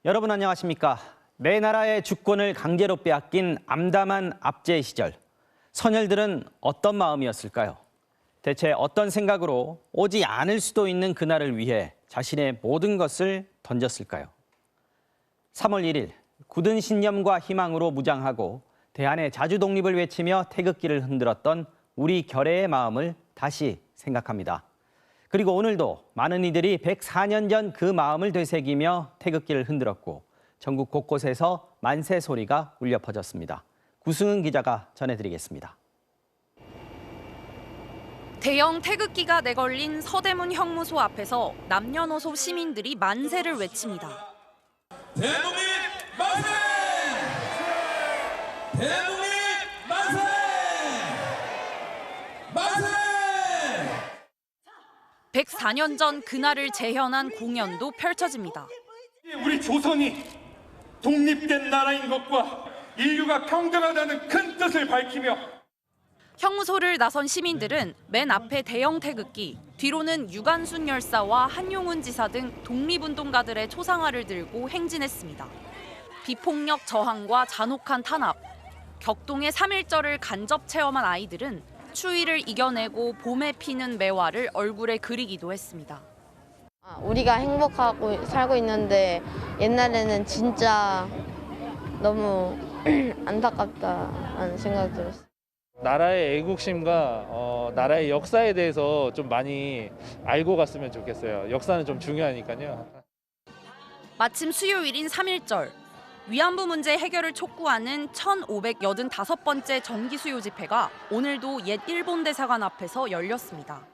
여러분 안녕하십니까? 내 나라의 주권을 강제로 빼앗긴 암담한 압제 시절. 선열들은 어떤 마음이었을까요? 대체 어떤 생각으로 오지 않을 수도 있는 그날을 위해 자신의 모든 것을 던졌을까요? 3월 1일 굳은 신념과 희망으로 무장하고 대한의 자주독립을 외치며 태극기를 흔들었던 우리 결의의 마음을 다시 생각합니다. 그리고 오늘도 많은 이들이 104년 전 그 마음을 되새기며 태극기를 흔들었고 전국 곳곳에서 만세 소리가 울려 퍼졌습니다. 구승은 기자가 전해드리겠습니다. 대형 태극기가 내걸린 서대문 형무소 앞에서 남녀노소 시민들이 만세를 외칩니다. 대한독립 만세! 대한독립 만세! 만세! 104년 전 그날을 재현한 공연도 펼쳐집니다. 우리 조선이 독립된 나라인 것과 인류가 평등하다는 큰 뜻을 밝히며 형무소를 나선 시민들은 맨 앞에 대형 태극기, 뒤로는 유관순 열사와 한용운 지사 등 독립운동가들의 초상화를 들고 행진했습니다. 비폭력 저항과 잔혹한 탄압, 격동의 3.1절을 간접 체험한 아이들은 추위를 이겨내고 봄에 피는 매화를 얼굴에 그리기도 했습니다. 우리가 행복하고 살고 있는데 옛날에는 진짜 너무 안타깝다는 생각이 들었어요. 나라의 애국심과 나라의 역사에 대해서 좀 많이 알고 갔으면 좋겠어요. 역사는 좀 중요하니까요. 마침 수요일인 3.1절, 위안부 문제 해결을 촉구하는 1585번째 정기수요 집회가 오늘도 옛 일본 대사관 앞에서 열렸습니다.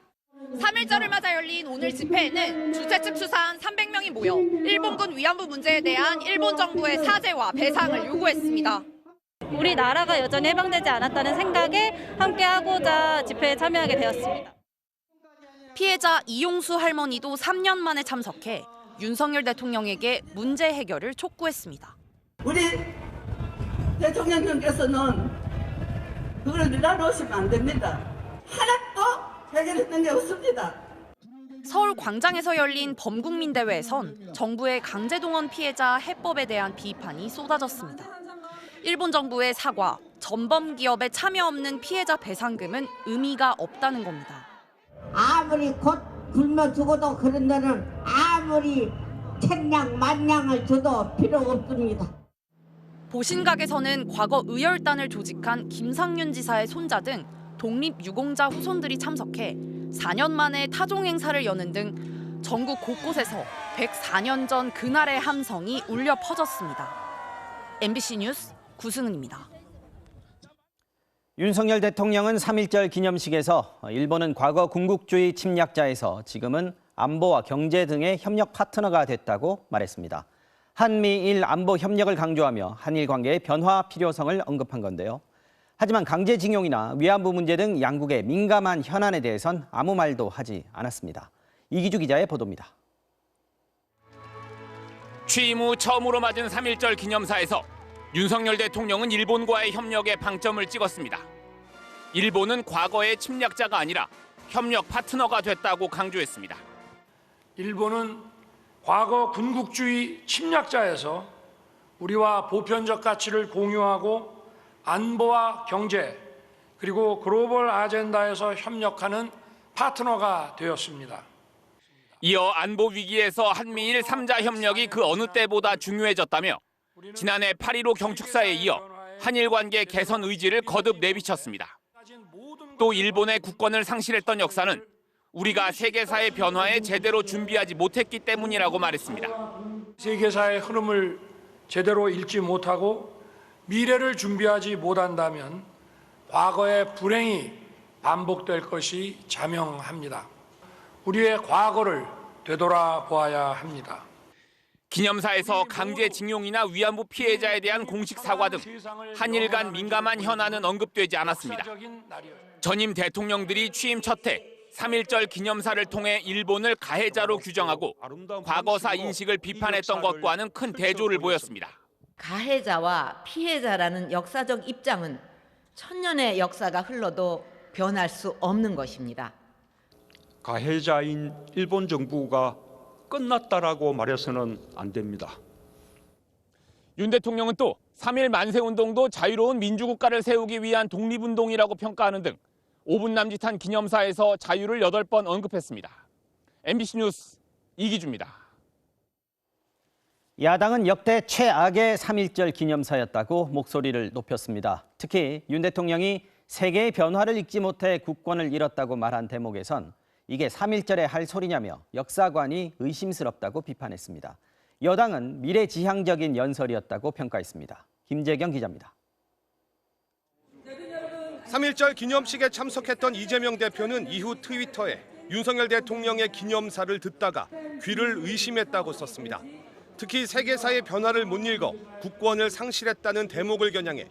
3.1절을 맞아 열린 오늘 집회에는 주최 측 추산 300명이 모여 일본군 위안부 문제에 대한 일본 정부의 사죄와 배상을 요구했습니다. 우리나라가 여전히 해방되지 않았다는 생각에 함께하고자 집회에 참여하게 되었습니다. 피해자 이용수 할머니도 3년 만에 참석해 윤석열 대통령에게 문제 해결을 촉구했습니다. 우리 대통령님께서는 그걸 밀어놓으시면 안 됩니다. 하나도 해결했던 게 없습니다. 서울 광장에서 열린 범국민 대회에선 정부의 강제동원 피해자 해법에 대한 비판이 쏟아졌습니다. 일본 정부의 사과, 전범 기업의 참여 없는 피해자 배상금은 의미가 없다는 겁니다. 아무리 곧 굶어 죽어도 그런 데는 아무리 천냥 만냥을 줘도 필요 없습니다. 보신각에서는 과거 의열단을 조직한 김상윤 지사의 손자 등 독립유공자 후손들이 참석해 4년 만에 타종 행사를 여는 등 전국 곳곳에서 104년 전 그날의 함성이 울려 퍼졌습니다. MBC 뉴스 구승은입니다. 윤석열 대통령은 3.1절 기념식에서 일본은 과거 군국주의 침략자에서 지금은 안보와 경제 등의 협력 파트너가 됐다고 말했습니다. 한미일 안보 협력을 강조하며 한일 관계의 변화 필요성을 언급한 건데요. 하지만 강제징용이나 위안부 문제 등 양국의 민감한 현안에 대해선 아무 말도 하지 않았습니다. 이기주 기자의 보도입니다. 취임 후 처음으로 맞은 3.1절 기념사에서 윤석열 대통령은 일본과의 협력에 방점을 찍었습니다. 일본은 과거의 침략자가 아니라 협력 파트너가 됐다고 강조했습니다. 일본은 과거 군국주의 침략자에서 우리와 보편적 가치를 공유하고 안보와 경제 그리고 글로벌 아젠다에서 협력하는 파트너가 되었습니다. 이어 안보 위기에서 한미일 3자 협력이 그 어느 때보다 중요해졌다며 지난해 8.15 경축사에 이어 한일 관계 개선 의지를 거듭 내비쳤습니다. 또 일본의 국권을 상실했던 역사는 우리가 세계사의 변화에 제대로 준비하지 못했기 때문이라고 말했습니다. 세계사의 흐름을 제대로 읽지 못하고 미래를 준비하지 못한다면 과거의 불행이 반복될 것이 자명합니다. 우리의 과거를 되돌아보아야 합니다. 기념사에서 강제징용이나 위안부 피해자에 대한 공식 사과 등 한일 간 민감한 현안은 언급되지 않았습니다. 전임 대통령들이 취임 첫 해 3.1절 기념사를 통해 일본을 가해자로 규정하고 과거사 인식을 비판했던 것과는 큰 대조를 보였습니다. 가해자와 피해자라는 역사적 입장은 천년의 역사가 흘러도 변할 수 없는 것입니다. 가해자인 일본 정부가 끝났다라고 말해서는 안 됩니다. 윤 대통령은 또 3.1 만세운동도 자유로운 민주국가를 세우기 위한 독립운동이라고 평가하는 등 5분 남짓한 기념사에서 자유를 8번 언급했습니다. MBC 뉴스 이기주입니다. 야당은 역대 최악의 3.1절 기념사였다고 목소리를 높였습니다. 특히 윤 대통령이 세계의 변화를 읽지 못해 국권을 잃었다고 말한 대목에선 이게 3.1절에 할 소리냐며 역사관이 의심스럽다고 비판했습니다. 여당은 미래지향적인 연설이었다고 평가했습니다. 김재경 기자입니다. 3.1절 기념식에 참석했던 이재명 대표는 이후 트위터에 윤석열 대통령의 기념사를 듣다가 귀를 의심했다고 썼습니다. 특히 세계사의 변화를 못 읽어 국권을 상실했다는 대목을 겨냥해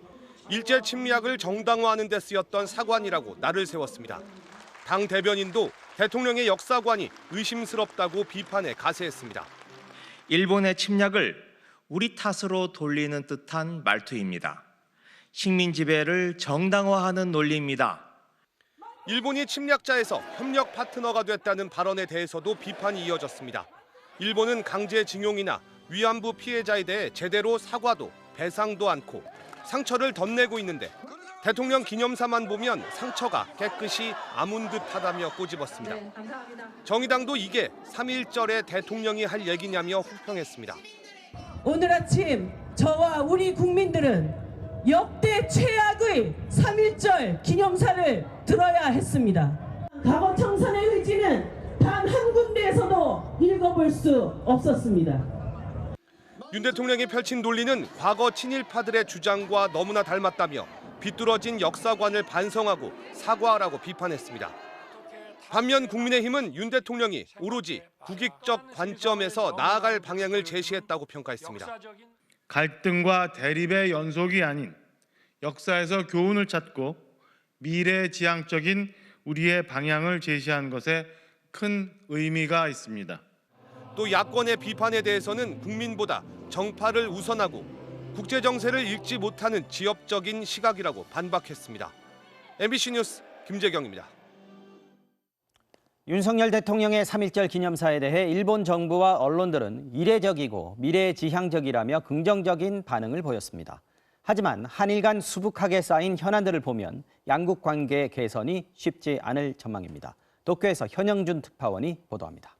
일제 침략을 정당화하는 데 쓰였던 사관이라고 날을 세웠습니다. 당 대변인도 대통령의 역사관이 의심스럽다고 비판해 가세했습니다. 일본의 침략을 우리 탓으로 돌리는 듯한 말투입니다. 식민 지배를 정당화하는 논리입니다. 일본이 침략자에서 협력 파트너가 됐다는 발언에 대해서도 비판이 이어졌습니다. 일본은 강제징용이나 위안부 피해자에 대해 제대로 사과도 배상도 않고 상처를 덧내고 있는데 대통령 기념사만 보면 상처가 깨끗이 아문 듯하다며 꼬집었습니다. 정의당도 이게 3.1절에 대통령이 할 얘기냐며 혹평했습니다. 오늘 아침 저와 우리 국민들은 역대 최악의 3.1절 기념사를 들어야 했습니다. 과거 청산의 의지는 단 한 군데에서도 읽어볼 수 없었습니다. 윤 대통령이 펼친 논리는 과거 친일파들의 주장과 너무나 닮았다며 비뚤어진 역사관을 반성하고 사과하라고 비판했습니다. 반면 국민의힘은 윤 대통령이 오로지 국익적 관점에서 나아갈 방향을 제시했다고 평가했습니다. 갈등과 대립의 연속이 아닌 역사에서 교훈을 찾고 미래지향적인 우리의 방향을 제시한 것에 큰 의미가 있습니다. 또 야권의 비판에 대해서는 국민보다 정파를 우선하고 국제 정세를 읽지 못하는 지엽적인 시각이라고 반박했습니다. MBC 뉴스 김재경입니다. 윤석열 대통령의 3.1절 기념사에 대해 일본 정부와 언론들은 이례적이고 미래지향적이라며 긍정적인 반응을 보였습니다. 하지만 한일 간 수북하게 쌓인 현안들을 보면 양국 관계 개선이 쉽지 않을 전망입니다. 도쿄에서 현영준 특파원이 보도합니다.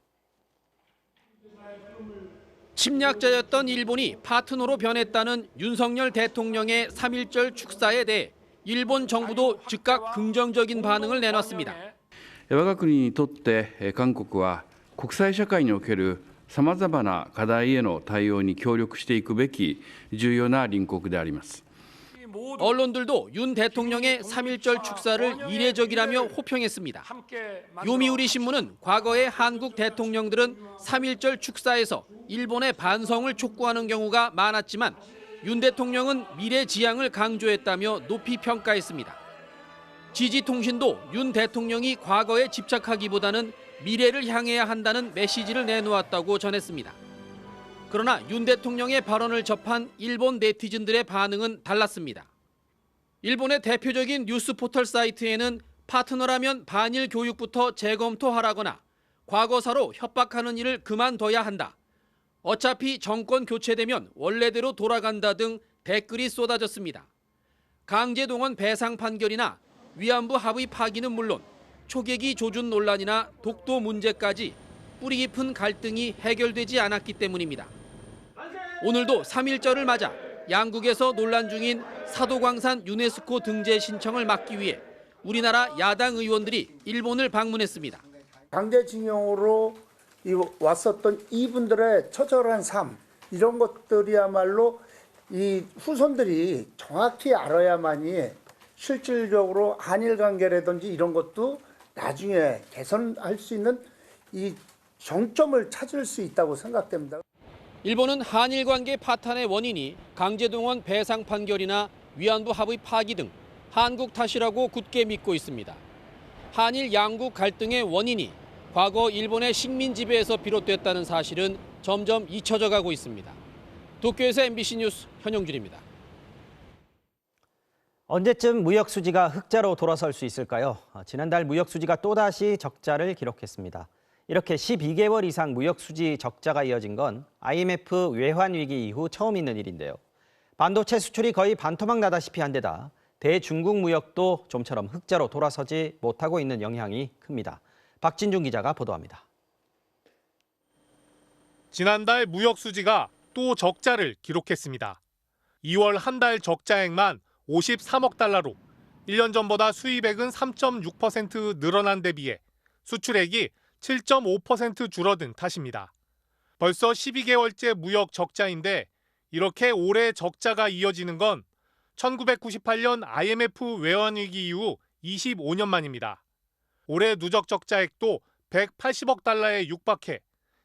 침략자였던 일본이 파트너로 변했다는 윤석열 대통령의 3.1절 축사에 대해 일본 정부도 즉각 긍정적인 반응을 내놨습니다. 我が国にとって韓国は国際社会におけるさまざまな課題への対応に協力していくべき重要な隣国であります。 언론들도 윤 대통령의 3.1절 축사를 이례적이라며 호평했습니다. 요미우리 신문은 과거의 한국 대통령들은 3.1절 축사에서 일본의 반성을 촉구하는 경우가 많았지만 윤 대통령은 미래지향을 강조했다며 높이 평가했습니다. 지지통신도 윤 대통령이 과거에 집착하기보다는 미래를 향해야 한다는 메시지를 내놓았다고 전했습니다. 그러나 윤 대통령의 발언을 접한 일본 네티즌들의 반응은 달랐습니다. 일본의 대표적인 뉴스 포털 사이트에는 파트너라면 반일 교육부터 재검토하라거나 과거사로 협박하는 일을 그만둬야 한다. 어차피 정권 교체되면 원래대로 돌아간다 등 댓글이 쏟아졌습니다. 강제동원 배상 판결이나 위안부 합의 파기는 물론 초계기 조준 논란이나 독도 문제까지 뿌리 깊은 갈등이 해결되지 않았기 때문입니다. 오늘도 3.1절을 맞아 양국에서 논란 중인 사도광산 유네스코 등재 신청을 막기 위해 우리나라 야당 의원들이 일본을 방문했습니다. 강제징용으로 왔었던 이분들의 처절한 삶, 이런 것들이야말로 이 후손들이 정확히 알아야만이 실질적으로 한일 관계라든지 이런 것도 나중에 개선할 수 있는 이 정점을 찾을 수 있다고 생각됩니다. 일본은 한일 관계 파탄의 원인이 강제동원 배상 판결이나 위안부 합의 파기 등 한국 탓이라고 굳게 믿고 있습니다. 한일 양국 갈등의 원인이 과거 일본의 식민 지배에서 비롯됐다는 사실은 점점 잊혀져 가고 있습니다. 도쿄에서 MBC 뉴스 현영준입니다. 언제쯤 무역 수지가 흑자로 돌아설 수 있을까요? 지난달 무역 수지가 또다시 적자를 기록했습니다. 이렇게 12개월 이상 무역 수지 적자가 이어진 건 IMF 외환 위기 이후 처음 있는 일인데요. 반도체 수출이 거의 반토막 나다시피 한 데다 대중국 무역도 좀처럼 흑자로 돌아서지 못하고 있는 영향이 큽니다. 박진중 기자가 보도합니다. 지난달 무역 수지가 또 적자를 기록했습니다. 2월 한 달 적자액만 53억 달러로 1년 전보다 수입액은 3.6% 늘어난 데 비해 수출액이 7.5% 줄어든 탓입니다. 벌써 12개월째 무역 적자인데 이렇게 올해 적자가 이어지는 건 1998년 IMF 외환위기 이후 25년 만입니다. 올해 누적 적자액도 180억 달러에 육박해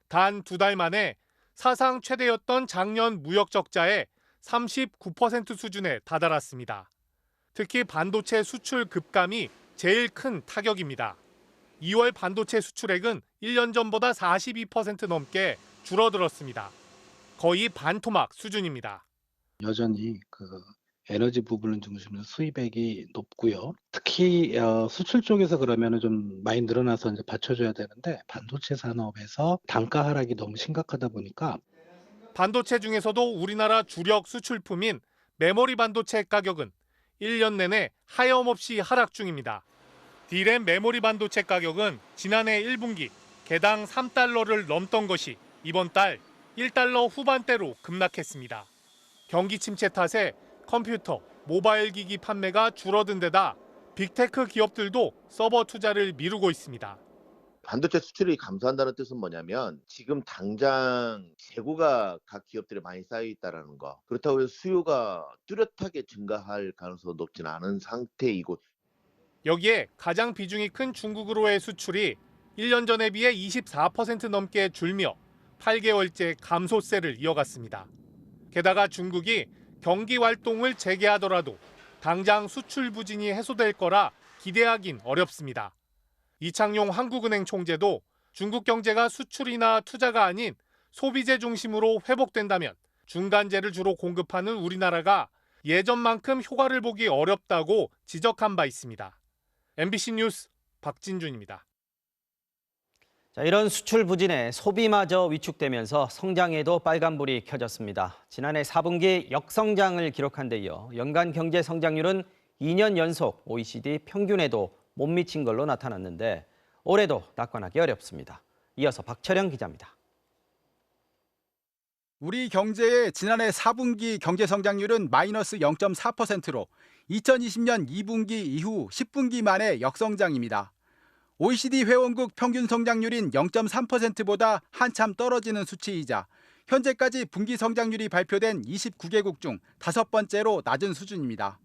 단 2달 만에 사상 최대였던 작년 무역 적자의 39% 수준에 다다랐습니다. 특히 반도체 수출 급감이 제일 큰 타격입니다. 2월 반도체 수출액은 1년 전보다 42% 넘게 줄어들었습니다. 거의 반토막 수준입니다. 여전히 에너지 부분을 중심으로 수입액이 높고요. 특히 수출 쪽에서 그러면은 좀 많이 늘어나서 이제 받쳐줘야 되는데 반도체 산업에서 단가 하락이 너무 심각하다 보니까 반도체 중에서도 우리나라 주력 수출품인 메모리 반도체 가격은 1년 내내 하염없이 하락 중입니다. D램 메모리 반도체 가격은 지난해 1분기 개당 3달러를 넘던 것이 이번 달 1달러 후반대로 급락했습니다. 경기 침체 탓에 컴퓨터, 모바일 기기 판매가 줄어든 데다 빅테크 기업들도 서버 투자를 미루고 있습니다. 반도체 수출이 감소한다는 뜻은 뭐냐면 지금 당장 재고가 각 기업들에 많이 쌓여 있다는 거. 그렇다고 해서 수요가 뚜렷하게 증가할 가능성이 높지는 않은 상태이고 여기에 가장 비중이 큰 중국으로의 수출이 1년 전에 비해 24% 넘게 줄며 8개월째 감소세를 이어갔습니다. 게다가 중국이 경기 활동을 재개하더라도 당장 수출 부진이 해소될 거라 기대하긴 어렵습니다. 이창용 한국은행 총재도 중국 경제가 수출이나 투자가 아닌 소비재 중심으로 회복된다면 중간재를 주로 공급하는 우리나라가 예전만큼 효과를 보기 어렵다고 지적한 바 있습니다. MBC 뉴스 박진준입니다. 자, 이런 수출 부진에 소비마저 위축되면서 성장에도 빨간불이 켜졌습니다. 지난해 4분기 역성장을 기록한 데 이어 연간 경제 성장률은 2년 연속 OECD 평균에도 못 미친 걸로 나타났는데 올해도 낙관하기 어렵습니다. 이어서 박철영 기자입니다. 우리 경제의 지난해 4분기 경제 성장률은 마이너스 0.4%로 2020년 2분기 이후 10분기 만에 역성장입니다. OECD 회원국 평균 성장률인 0.3%보다 한참 떨어지는 수치이자 현재까지 분기 성장률이 발표된 29개국 중 5번째로 낮은 수준입니다.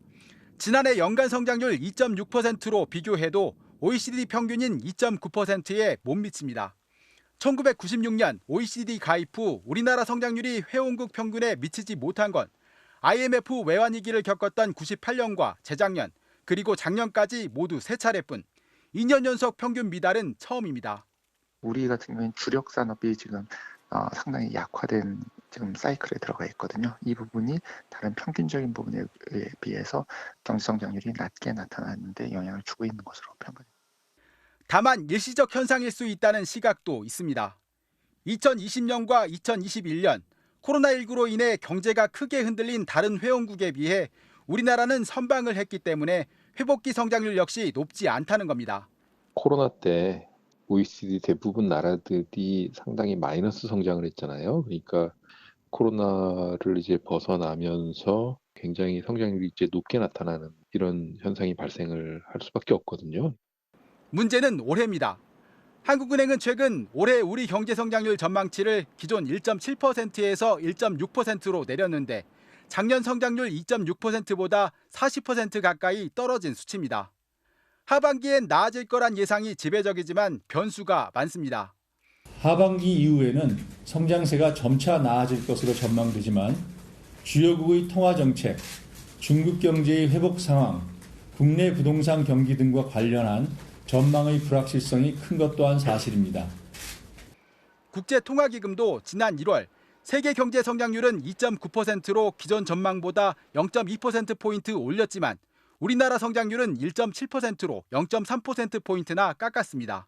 지난해 연간 성장률 2.6%로 비교해도 OECD 평균인 2.9%에 못 미칩니다. 1996년 OECD 가입 후 우리나라 성장률이 회원국 평균에 미치지 못한 건 IMF 외환위기를 겪었던 98년과 재작년 그리고 작년까지 모두 3차례뿐 2년 연속 평균 미달은 처음입니다. 우리 같은 경우에는 주력 산업이 지금 상당히 약화된 지금 사이클에 들어가 있거든요. 이 부분이 다른 평균적인 부분에 비해서 경제 성장률이 낮게 나타나는데 영향을 주고 있는 것으로 평가됩니다. 다만 일시적 현상일 수 있다는 시각도 있습니다. 2020년과 2021년 코로나19로 인해 경제가 크게 흔들린 다른 회원국에 비해 우리나라는 선방을 했기 때문에 회복기 성장률 역시 높지 않다는 겁니다. 코로나 때 OECD 대부분 나라들이 상당히 마이너스 성장을 했잖아요. 그러니까 코로나를 이제 벗어나면서 굉장히 성장률이 이제 높게 나타나는 이런 현상이 발생을 할 수밖에 없거든요. 문제는 올해입니다. 한국은행은 최근 올해 우리 경제 성장률 전망치를 기존 1.7%에서 1.6%로 내렸는데 작년 성장률 2.6%보다 40% 가까이 떨어진 수치입니다. 하반기엔 나아질 거란 예상이 지배적이지만 변수가 많습니다. 하반기 이후에는 성장세가 점차 나아질 것으로 전망되지만 주요국의 통화정책, 중국 경제의 회복 상황, 국내 부동산 경기 등과 관련한 전망의 불확실성이 큰 것 또한 사실입니다. 국제통화기금도 지난 1월 세계 경제 성장률은 2.9%로 기존 전망보다 0.2%포인트 올렸지만 우리나라 성장률은 1.7%로 0.3%포인트나 깎았습니다.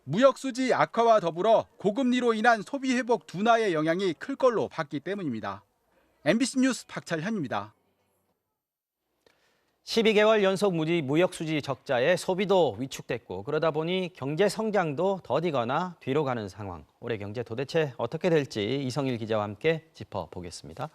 무역 수지 악화와 더불어 고금리로 인한 소비 회복 둔화의 영향이 클 걸로 봤기 때문입니다. MBC 뉴스 박찬현입니다. 12개월 연속 무역 수지 적자에 소비도 위축됐고 그러다 보니 경제 성장도 더디거나 뒤로 가는 상황. 올해 경제 도대체 어떻게 될지 이성일 기자와 함께 짚어보겠습니다.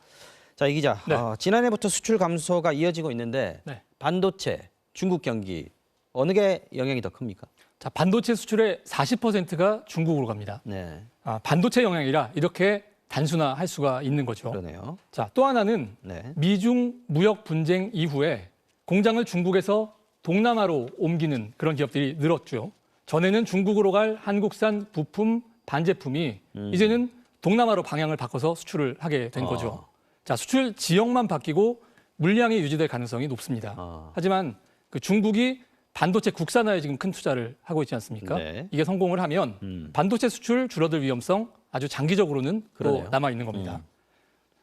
자, 이 기자, 네. 지난해부터 수출 감소가 이어지고 있는데 네. 반도체, 중국 경기 어느 게 영향이 더 큽니까? 자, 반도체 수출의 40%가 중국으로 갑니다. 네. 반도체 영향이라 이렇게 단순화할 수가 있는 거죠. 그러네요. 자, 또 하나는 네. 미중 무역 분쟁 이후에 공장을 중국에서 동남아로 옮기는 그런 기업들이 늘었죠. 전에는 중국으로 갈 한국산 부품, 반제품이 이제는 동남아로 방향을 바꿔서 수출을 하게 된 거죠. 자, 수출 지역만 바뀌고 물량이 유지될 가능성이 높습니다. 하지만 그 중국이 반도체 국산화에 지금 큰 투자를 하고 있지 않습니까? 네. 이게 성공을 하면 반도체 수출 줄어들 위험성 아주 장기적으로는 그러네요. 또 남아 있는 겁니다.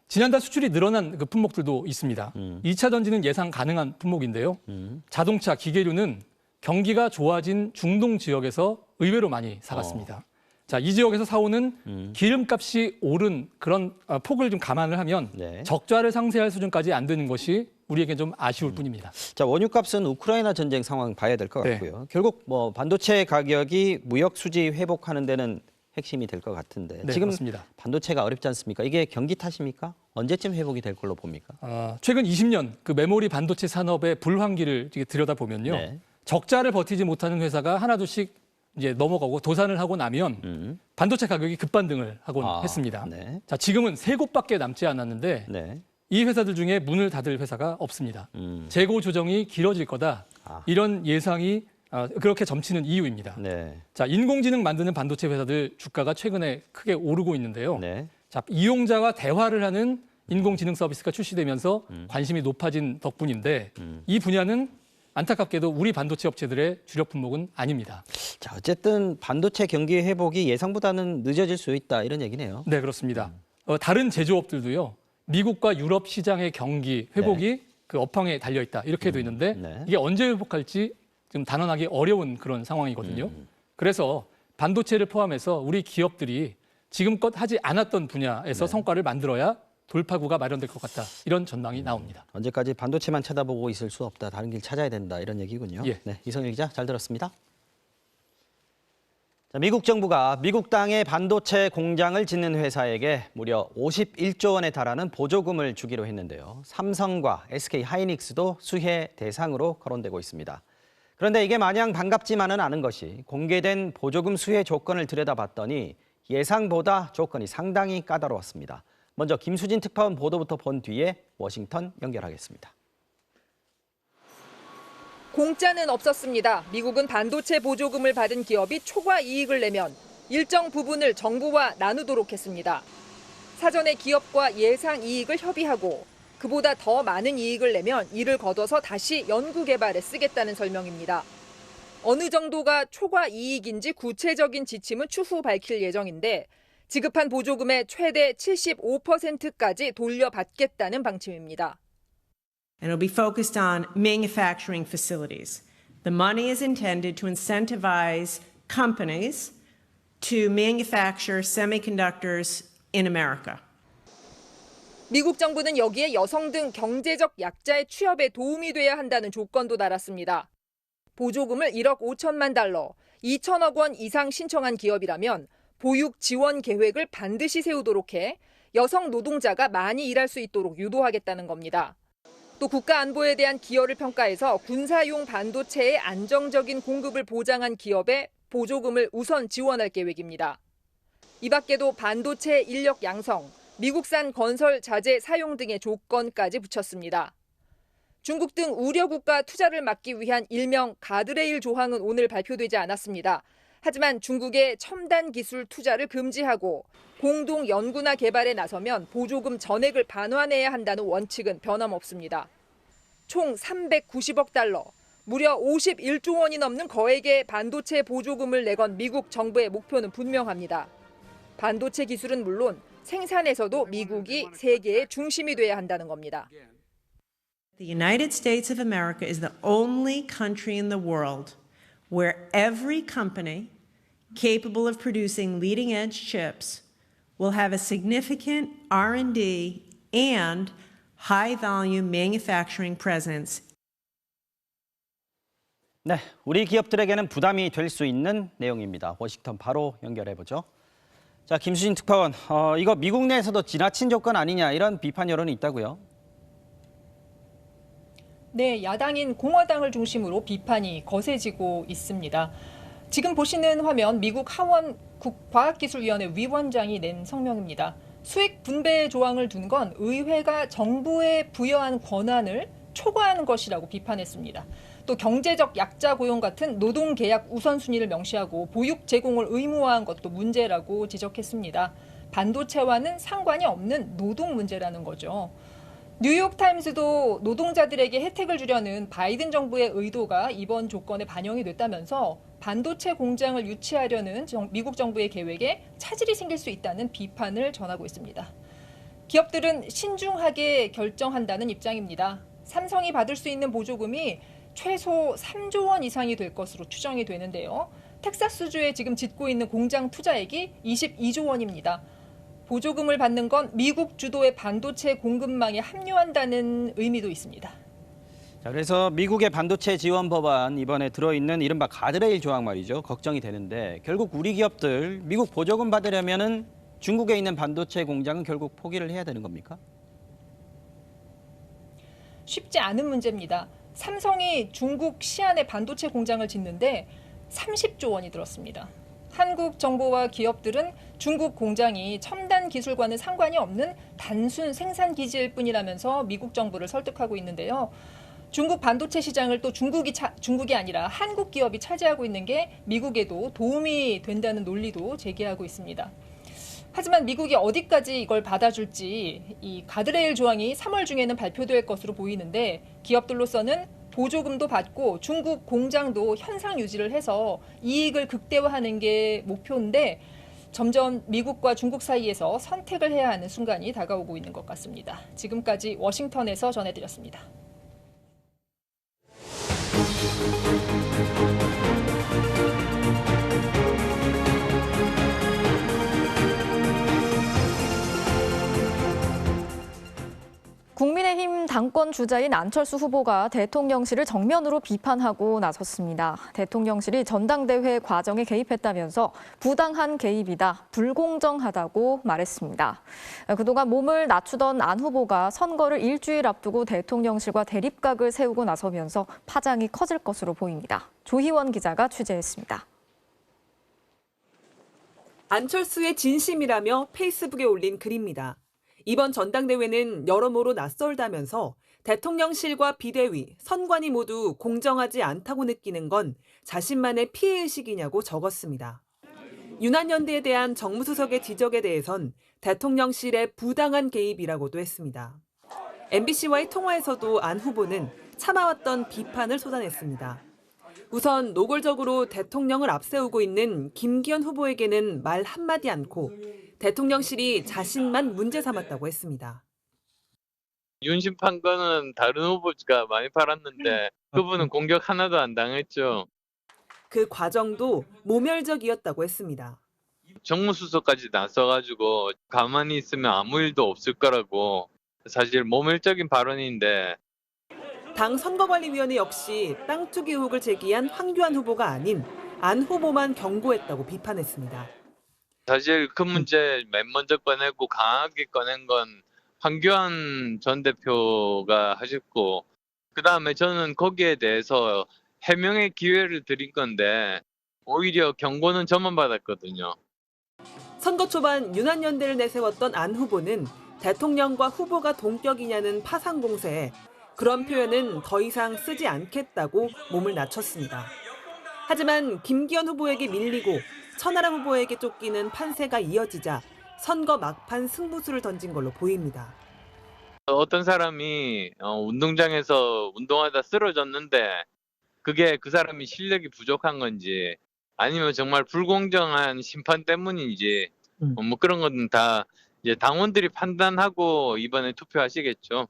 지난달 수출이 늘어난 그 품목들도 있습니다. 2차 전지는 예상 가능한 품목인데요. 자동차, 기계류는 경기가 좋아진 중동 지역에서 의외로 많이 사갔습니다. 자, 이 지역에서 사오는 기름값이 오른 그런 폭을 좀 감안을 하면 네. 적자를 상쇄할 수준까지 안 되는 것이 우리에게 좀 아쉬울 뿐입니다. 자, 원유값은 우크라이나 전쟁 상황 봐야 될 것 같고요. 결국 뭐 반도체 가격이 무역 수지 회복하는 데는 핵심이 될 것 같은데 네, 지금 맞습니다. 반도체가 어렵지 않습니까? 이게 경기 탓입니까? 언제쯤 회복이 될 걸로 봅니까? 최근 20년 그 메모리 반도체 산업의 불황기를 들여다보면요. 네. 적자를 버티지 못하는 회사가 하나둘씩 이제 넘어가고 도산을 하고 나면 반도체 가격이 급반등을 하곤 했습니다. 네. 자, 지금은 3곳밖에 남지 않았는데 네. 이 회사들 중에 문을 닫을 회사가 없습니다. 재고 조정이 길어질 거다. 이런 예상이 그렇게 점치는 이유입니다. 네. 자, 인공지능 만드는 반도체 회사들 주가가 최근에 크게 오르고 있는데요. 네. 자, 이용자와 대화를 하는 인공지능 서비스가 출시되면서 관심이 높아진 덕분인데 이 분야는 안타깝게도 우리 반도체 업체들의 주력 품목은 아닙니다. 자, 어쨌든 반도체 경기 회복이 예상보다는 늦어질 수 있다 이런 얘기네요. 네, 그렇습니다. 다른 제조업들도요. 미국과 유럽 시장의 경기 회복이 그 업황에 달려 있다 이렇게 돼 있는데 이게 언제 회복할지 좀 단언하기 어려운 그런 상황이거든요. 그래서 반도체를 포함해서 우리 기업들이 지금껏 하지 않았던 분야에서 성과를 만들어야 돌파구가 마련될 것 같다. 이런 전망이 나옵니다. 언제까지 반도체만 쳐다보고 있을 수 없다. 다른 길 찾아야 된다. 이런 얘기군요. 예. 네, 이성일 기자 잘 들었습니다. 자, 미국 정부가 미국 땅에 반도체 공장을 짓는 회사에게 무려 51조 원에 달하는 보조금을 주기로 했는데요. 삼성과 SK 하이닉스도 수혜 대상으로 거론되고 있습니다. 그런데 이게 마냥 반갑지만은 않은 것이 공개된 보조금 수혜 조건을 들여다봤더니 예상보다 조건이 상당히 까다로웠습니다. 먼저 김수진 특파원 보도부터 본 뒤에 워싱턴 연결하겠습니다. 공짜는 없었습니다. 미국은 반도체 보조금을 받은 기업이 초과 이익을 내면 일정 부분을 정부와 나누도록 했습니다. 사전에 기업과 예상 이익을 협의하고 그보다 더 많은 이익을 내면 이를 거둬서 다시 연구 개발에 쓰겠다는 설명입니다. 어느 정도가 초과 이익인지 구체적인 지침은 추후 밝힐 예정인데 지급한 보조금의 최대 75%까지 돌려받겠다는 방침입니다. And it'll be focused on manufacturing facilities. The money is intended to incentivize companies to manufacture semiconductors in America. 미국 정부는 여기에 여성 등 경제적 약자의 취업에 도움이 돼야 한다는 조건도 달았습니다. 보조금을 1억 5천만 달러, 2천억 원 이상 신청한 기업이라면 보육 지원 계획을 반드시 세우도록 해 여성 노동자가 많이 일할 수 있도록 유도하겠다는 겁니다. 또 국가 안보에 대한 기여를 평가해서 군사용 반도체의 안정적인 공급을 보장한 기업에 보조금을 우선 지원할 계획입니다. 이 밖에도 반도체 인력 양성, 미국산 건설 자재 사용 등의 조건까지 붙였습니다. 중국 등 우려국가 투자를 막기 위한 일명 가드레일 조항은 오늘 발표되지 않았습니다. 하지만 중국의 첨단 기술 투자를 금지하고 공동 연구나 개발에 나서면 보조금 전액을 반환해야 한다는 원칙은 변함없습니다. 총 390억 달러, 무려 51조 원이 넘는 거액의 반도체 보조금을 내건 미국 정부의 목표는 분명합니다. 반도체 기술은 물론 생산에서도 미국이 세계의 중심이 돼야 한다는 겁니다. The United States of America is the only country in the world where every company capable of producing leading-edge chips will have a significant R&D and high-volume manufacturing presence. 네, 우리 기업들에게는 부담이 될 수 있는 내용입니다. 워싱턴 바로 연결해보죠. 자, 김수진 특파원, 이거 미국 내에서도 지나친 조건 아니냐 이런 비판 여론이 있다고요? 네, 야당인 공화당을 중심으로 비판이 거세지고 있습니다. 지금 보시는 화면 미국 하원 과학기술위원회 위원장이 낸 성명입니다. 수익 분배 조항을 둔 건 의회가 정부에 부여한 권한을 초과하는 것이라고 비판했습니다. 또 경제적 약자 고용 같은 노동계약 우선순위를 명시하고 보육 제공을 의무화한 것도 문제라고 지적했습니다. 반도체와는 상관이 없는 노동 문제라는 거죠. 뉴욕타임스도 노동자들에게 혜택을 주려는 바이든 정부의 의도가 이번 조건에 반영이 됐다면서 반도체 공장을 유치하려는 미국 정부의 계획에 차질이 생길 수 있다는 비판을 전하고 있습니다. 기업들은 신중하게 결정한다는 입장입니다. 삼성이 받을 수 있는 보조금이 최소 3조 원 이상이 될 것으로 추정이 되는데요. 텍사스주에 지금 짓고 있는 공장 투자액이 22조 원입니다. 보조금을 받는 건 미국 주도의 반도체 공급망에 합류한다는 의미도 있습니다. 자, 그래서 미국의 반도체 지원 법안 이번에 들어있는 이른바 가드레일 조항 말이죠. 걱정이 되는데 결국 우리 기업들 미국 보조금 받으려면은 중국에 있는 반도체 공장은 결국 포기를 해야 되는 겁니까? 쉽지 않은 문제입니다. 삼성이 중국 시안에 반도체 공장을 짓는데 30조 원이 들었습니다. 한국 정부와 기업들은 중국 공장이 첨단 기술과는 상관이 없는 단순 생산 기지일 뿐이라면서 미국 정부를 설득하고 있는데요. 중국 반도체 시장을 또 중국이 아니라 한국 기업이 차지하고 있는 게 미국에도 도움이 된다는 논리도 제기하고 있습니다. 하지만 미국이 어디까지 이걸 받아줄지 이 가드레일 조항이 3월 중에는 발표될 것으로 보이는데 기업들로서는 보조금도 받고 중국 공장도 현상 유지를 해서 이익을 극대화하는 게 목표인데 점점 미국과 중국 사이에서 선택을 해야 하는 순간이 다가오고 있는 것 같습니다. 지금까지 워싱턴에서 전해드렸습니다. 국민의힘 당권 주자인 안철수 후보가 대통령실을 정면으로 비판하고 나섰습니다. 대통령실이 전당대회 과정에 개입했다면서 부당한 개입이다, 불공정하다고 말했습니다. 그동안 몸을 낮추던 안 후보가 선거를 일주일 앞두고 대통령실과 대립각을 세우고 나서면서 파장이 커질 것으로 보입니다. 조희원 기자가 취재했습니다. 안철수의 진심이라며 페이스북에 올린 글입니다. 이번 전당대회는 여러모로 낯설다면서 대통령실과 비대위, 선관위 모두 공정하지 않다고 느끼는 건 자신만의 피해의식이냐고 적었습니다. 윤한연대에 대한 정무수석의 지적에 대해선 대통령실의 부당한 개입이라고도 했습니다. MBC와의 통화에서도 안 후보는 참아왔던 비판을 쏟아냈습니다. 우선 노골적으로 대통령을 앞세우고 있는 김기현 후보에게는 말 한마디 않고 대통령실이 자신만 문제 삼았다고 했습니다. 윤심 판거는 다른 후보가 많이 팔았는데 그분은 공격 하나도 안 당했죠. 그 과정도 모멸적이었다고 했습니다. 정무수석까지 나서가지고 가만히 있으면 아무 일도 없을 거라고 사실 모멸적인 발언인데 당 선거관리위원회 역시 땅 투기 의혹을 제기한 황교안 후보가 아닌 안 후보만 경고했다고 비판했습니다. 사실 그 문제 맨 먼저 꺼내고 강하게 꺼낸 건 황교안 전 대표가 하셨고 그다음에 저는 거기에 대해서 해명의 기회를 드린 건데 오히려 경고는 저만 받았거든요. 선거 초반 윤한연대를 내세웠던 안 후보는 대통령과 후보가 동격이냐는 파상 공세에 그런 표현은 더 이상 쓰지 않겠다고 몸을 낮췄습니다. 하지만 김기현 후보에게 밀리고 천하람 후보에게 쫓기는 판세가 이어지자 선거 막판 승부수를 던진 걸로 보입니다. 어떤 사람이 운동장에서 운동하다 쓰러졌는데 그게 그 사람이 실력이 부족한 건지 아니면 정말 불공정한 심판 때문인지 뭐 그런 건 다 이제 당원들이 판단하고 이번에 투표하시겠죠.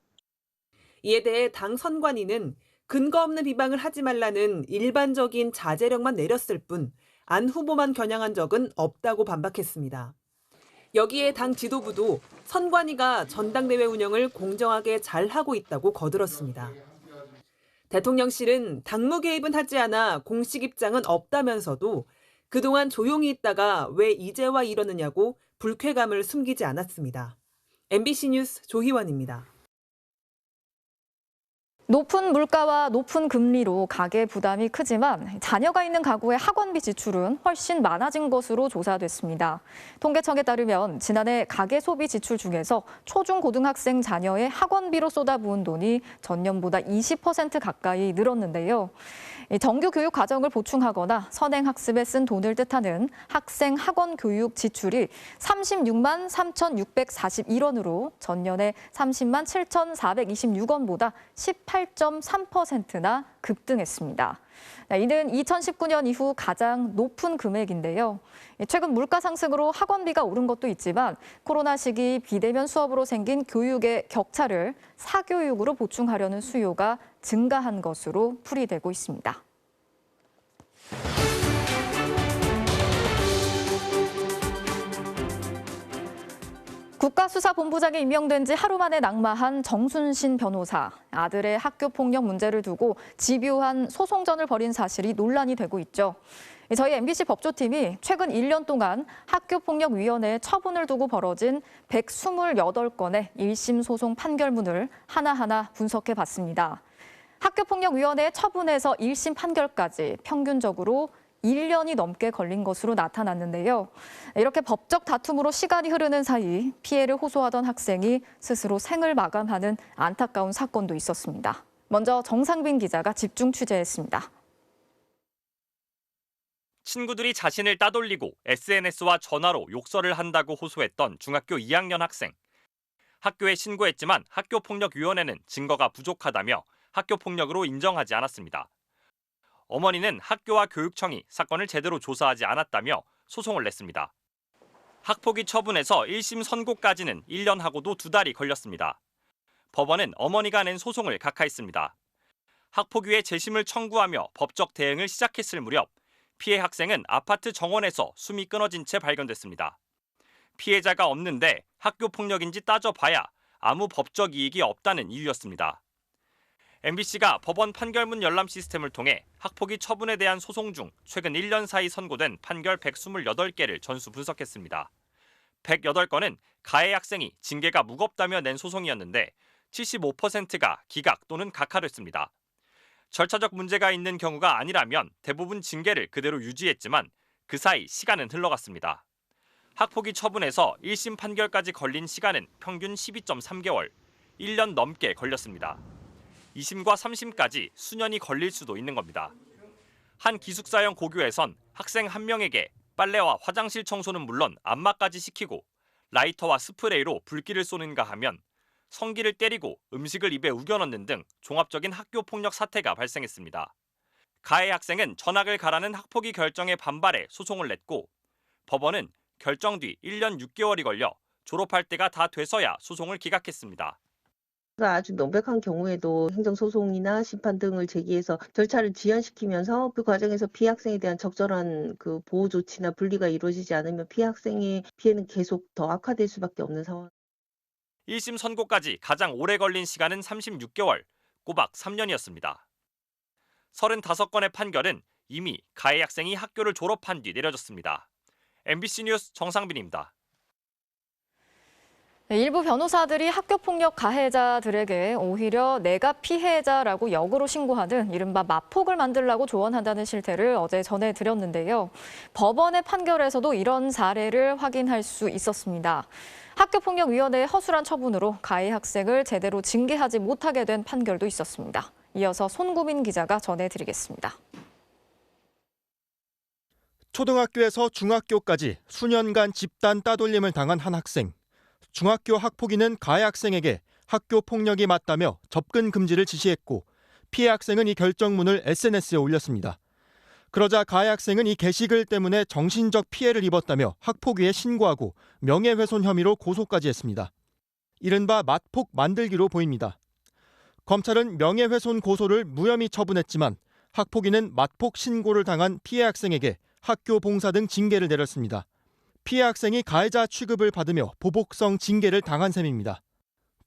이에 대해 당 선관위는 근거 없는 비방을 하지 말라는 일반적인 자제령만 내렸을 뿐 안 후보만 겨냥한 적은 없다고 반박했습니다. 여기에 당 지도부도 선관위가 전당대회 운영을 공정하게 잘하고 있다고 거들었습니다. 대통령실은 당무 개입은 하지 않아 공식 입장은 없다면서도 그동안 조용히 있다가 왜 이제와 이러느냐고 불쾌감을 숨기지 않았습니다. MBC 뉴스 조희원입니다. 높은 물가와 높은 금리로 가계 부담이 크지만 자녀가 있는 가구의 학원비 지출은 훨씬 많아진 것으로 조사됐습니다. 통계청에 따르면 지난해 가계 소비 지출 중에서 초중고등학생 자녀의 학원비로 쏟아부은 돈이 전년보다 20% 가까이 늘었는데요. 정규 교육 과정을 보충하거나 선행 학습에 쓴 돈을 뜻하는 학생 학원 교육 지출이 36만 3,641원으로 전년에 30만 7,426원보다 18.3%나 급등했습니다. 이는 2019년 이후 가장 높은 금액인데요. 최근 물가 상승으로 학원비가 오른 것도 있지만 코로나 시기 비대면 수업으로 생긴 교육의 격차를 사교육으로 보충하려는 수요가 증가한 것으로 풀이되고 있습니다. 국가수사본부장에 임명된 지 하루 만에 낙마한 정순신 변호사. 아들의 학교폭력 문제를 두고 집요한 소송전을 벌인 사실이 논란이 되고 있죠. 저희 MBC 법조팀이 최근 1년 동안 학교폭력위원회의 처분을 두고 벌어진 128건의 1심 소송 판결문을 하나하나 분석해 봤습니다. 학교폭력위원회의 처분에서 1심 판결까지 평균적으로 1년이 넘게 걸린 것으로 나타났는데요. 이렇게 법적 다툼으로 시간이 흐르는 사이 피해를 호소하던 학생이 스스로 생을 마감하는 안타까운 사건도 있었습니다. 먼저 정상빈 기자가 집중 취재했습니다. 친구들이 자신을 따돌리고 SNS와 전화로 욕설을 한다고 호소했던 중학교 2학년 학생. 학교에 신고했지만 학교폭력위원회는 증거가 부족하다며 학교폭력으로 인정하지 않았습니다. 어머니는 학교와 교육청이 사건을 제대로 조사하지 않았다며 소송을 냈습니다. 학폭위 처분에서 1심 선고까지는 1년하고도 2달이 걸렸습니다. 법원은 어머니가 낸 소송을 각하했습니다. 학폭위에 재심을 청구하며 법적 대응을 시작했을 무렵 피해 학생은 아파트 정원에서 숨이 끊어진 채 발견됐습니다. 피해자가 없는데 학교폭력인지 따져봐야 아무 법적 이익이 없다는 이유였습니다. MBC가 법원 판결문 열람 시스템을 통해 학폭위 처분에 대한 소송 중 최근 1년 사이 선고된 판결 128개를 전수 분석했습니다. 108건은 가해 학생이 징계가 무겁다며 낸 소송이었는데 75%가 기각 또는 각하됐습니다. 절차적 문제가 있는 경우가 아니라면 대부분 징계를 그대로 유지했지만 그 사이 시간은 흘러갔습니다. 학폭위 처분에서 1심 판결까지 걸린 시간은 평균 12.3개월, 1년 넘게 걸렸습니다. 2심과 3심까지 수년이 걸릴 수도 있는 겁니다. 한 기숙사형 고교에선 학생 한 명에게 빨래와 화장실 청소는 물론 안마까지 시키고 라이터와 스프레이로 불길을 쏘는가 하면 성기를 때리고 음식을 입에 우겨넣는 등 종합적인 학교폭력 사태가 발생했습니다. 가해 학생은 전학을 가라는 학폭위 결정에 반발해 소송을 냈고 법원은 결정 뒤 1년 6개월이 걸려 졸업할 때가 다 돼서야 소송을 기각했습니다. 아주 명백한 경우에도 행정소송이나 심판 등을 제기해서 절차를 지연시키면서 그 과정에서 피해 학생에 대한 적절한 그 보호 조치나 분리가 이루어지지 않으면 피해 학생의 피해는 계속 더 악화될 수밖에 없는 상황. 1심 선고까지 가장 오래 걸린 시간은 36개월, 꼬박 3년이었습니다. 35건의 판결은 이미 가해 학생이 학교를 졸업한 뒤 내려졌습니다. MBC 뉴스 정상빈입니다. 일부 변호사들이 학교폭력 가해자들에게 오히려 내가 피해자라고 역으로 신고하는 이른바 마폭을 만들라고 조언한다는 실태를 어제 전해드렸는데요. 법원의 판결에서도 이런 사례를 확인할 수 있었습니다. 학교폭력위원회의 허술한 처분으로 가해 학생을 제대로 징계하지 못하게 된 판결도 있었습니다. 이어서 손구민 기자가 전해드리겠습니다. 초등학교에서 중학교까지 수년간 집단 따돌림을 당한 한 학생. 중학교 학폭위는 가해 학생에게 학교 폭력이 맞다며 접근 금지를 지시했고 피해 학생은 이 결정문을 SNS에 올렸습니다. 그러자 가해 학생은 이 게시글 때문에 정신적 피해를 입었다며 학폭위에 신고하고 명예훼손 혐의로 고소까지 했습니다. 이른바 맞폭 만들기로 보입니다. 검찰은 명예훼손 고소를 무혐의 처분했지만 학폭위는 맞폭 신고를 당한 피해 학생에게 학교 봉사 등 징계를 내렸습니다. 피해 학생이 가해자 취급을 받으며 보복성 징계를 당한 셈입니다.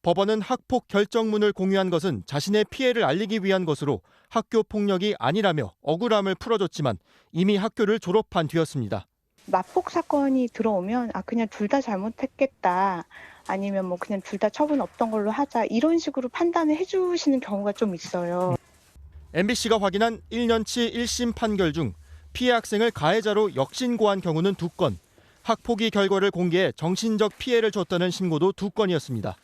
법원은 학폭 결정문을 공유한 것은 자신의 피해를 알리기 위한 것으로 학교 폭력이 아니라며 억울함을 풀어줬지만 이미 학교를 졸업한 뒤였습니다. 마폭 사건이 들어오면 그냥 둘 다 잘못했겠다. 아니면 뭐 그냥 둘 다 처분 없던 걸로 하자. 이런 식으로 판단을 해주시는 경우가 좀 있어요. MBC가 확인한 1년치 1심 판결 중 피해 학생을 가해자로 역신고한 경우는 2건, 학폭위 결과를 공개해 정신적 피해를 줬다는 신고도 2건이었습니다.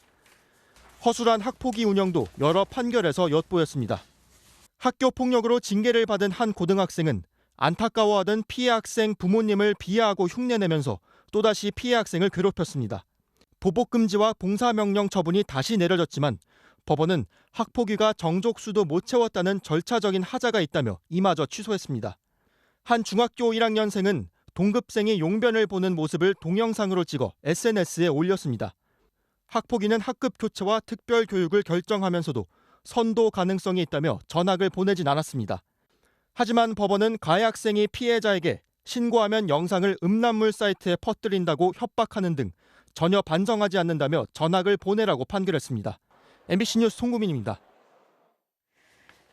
허술한 학폭위 운영도 여러 판결에서 엿보였습니다. 학교 폭력으로 징계를 받은 한 고등학생은 안타까워하던 피해 학생 부모님을 비하하고 흉내내면서 또다시 피해 학생을 괴롭혔습니다. 보복금지와 봉사명령 처분이 다시 내려졌지만 법원은 학폭위가 정족수도 못 채웠다는 절차적인 하자가 있다며 이마저 취소했습니다. 한 중학교 1학년생은 동급생이 용변을 보는 모습을 동영상으로 찍어 SNS에 올렸습니다. 학폭위는 학급 교체와 특별 교육을 결정하면서도 선도 가능성이 있다며 전학을 보내진 않았습니다. 하지만 법원은 가해 학생이 피해자에게 신고하면 영상을 음란물 사이트에 퍼뜨린다고 협박하는 등 전혀 반성하지 않는다며 전학을 보내라고 판결했습니다. MBC 뉴스 송구민입니다.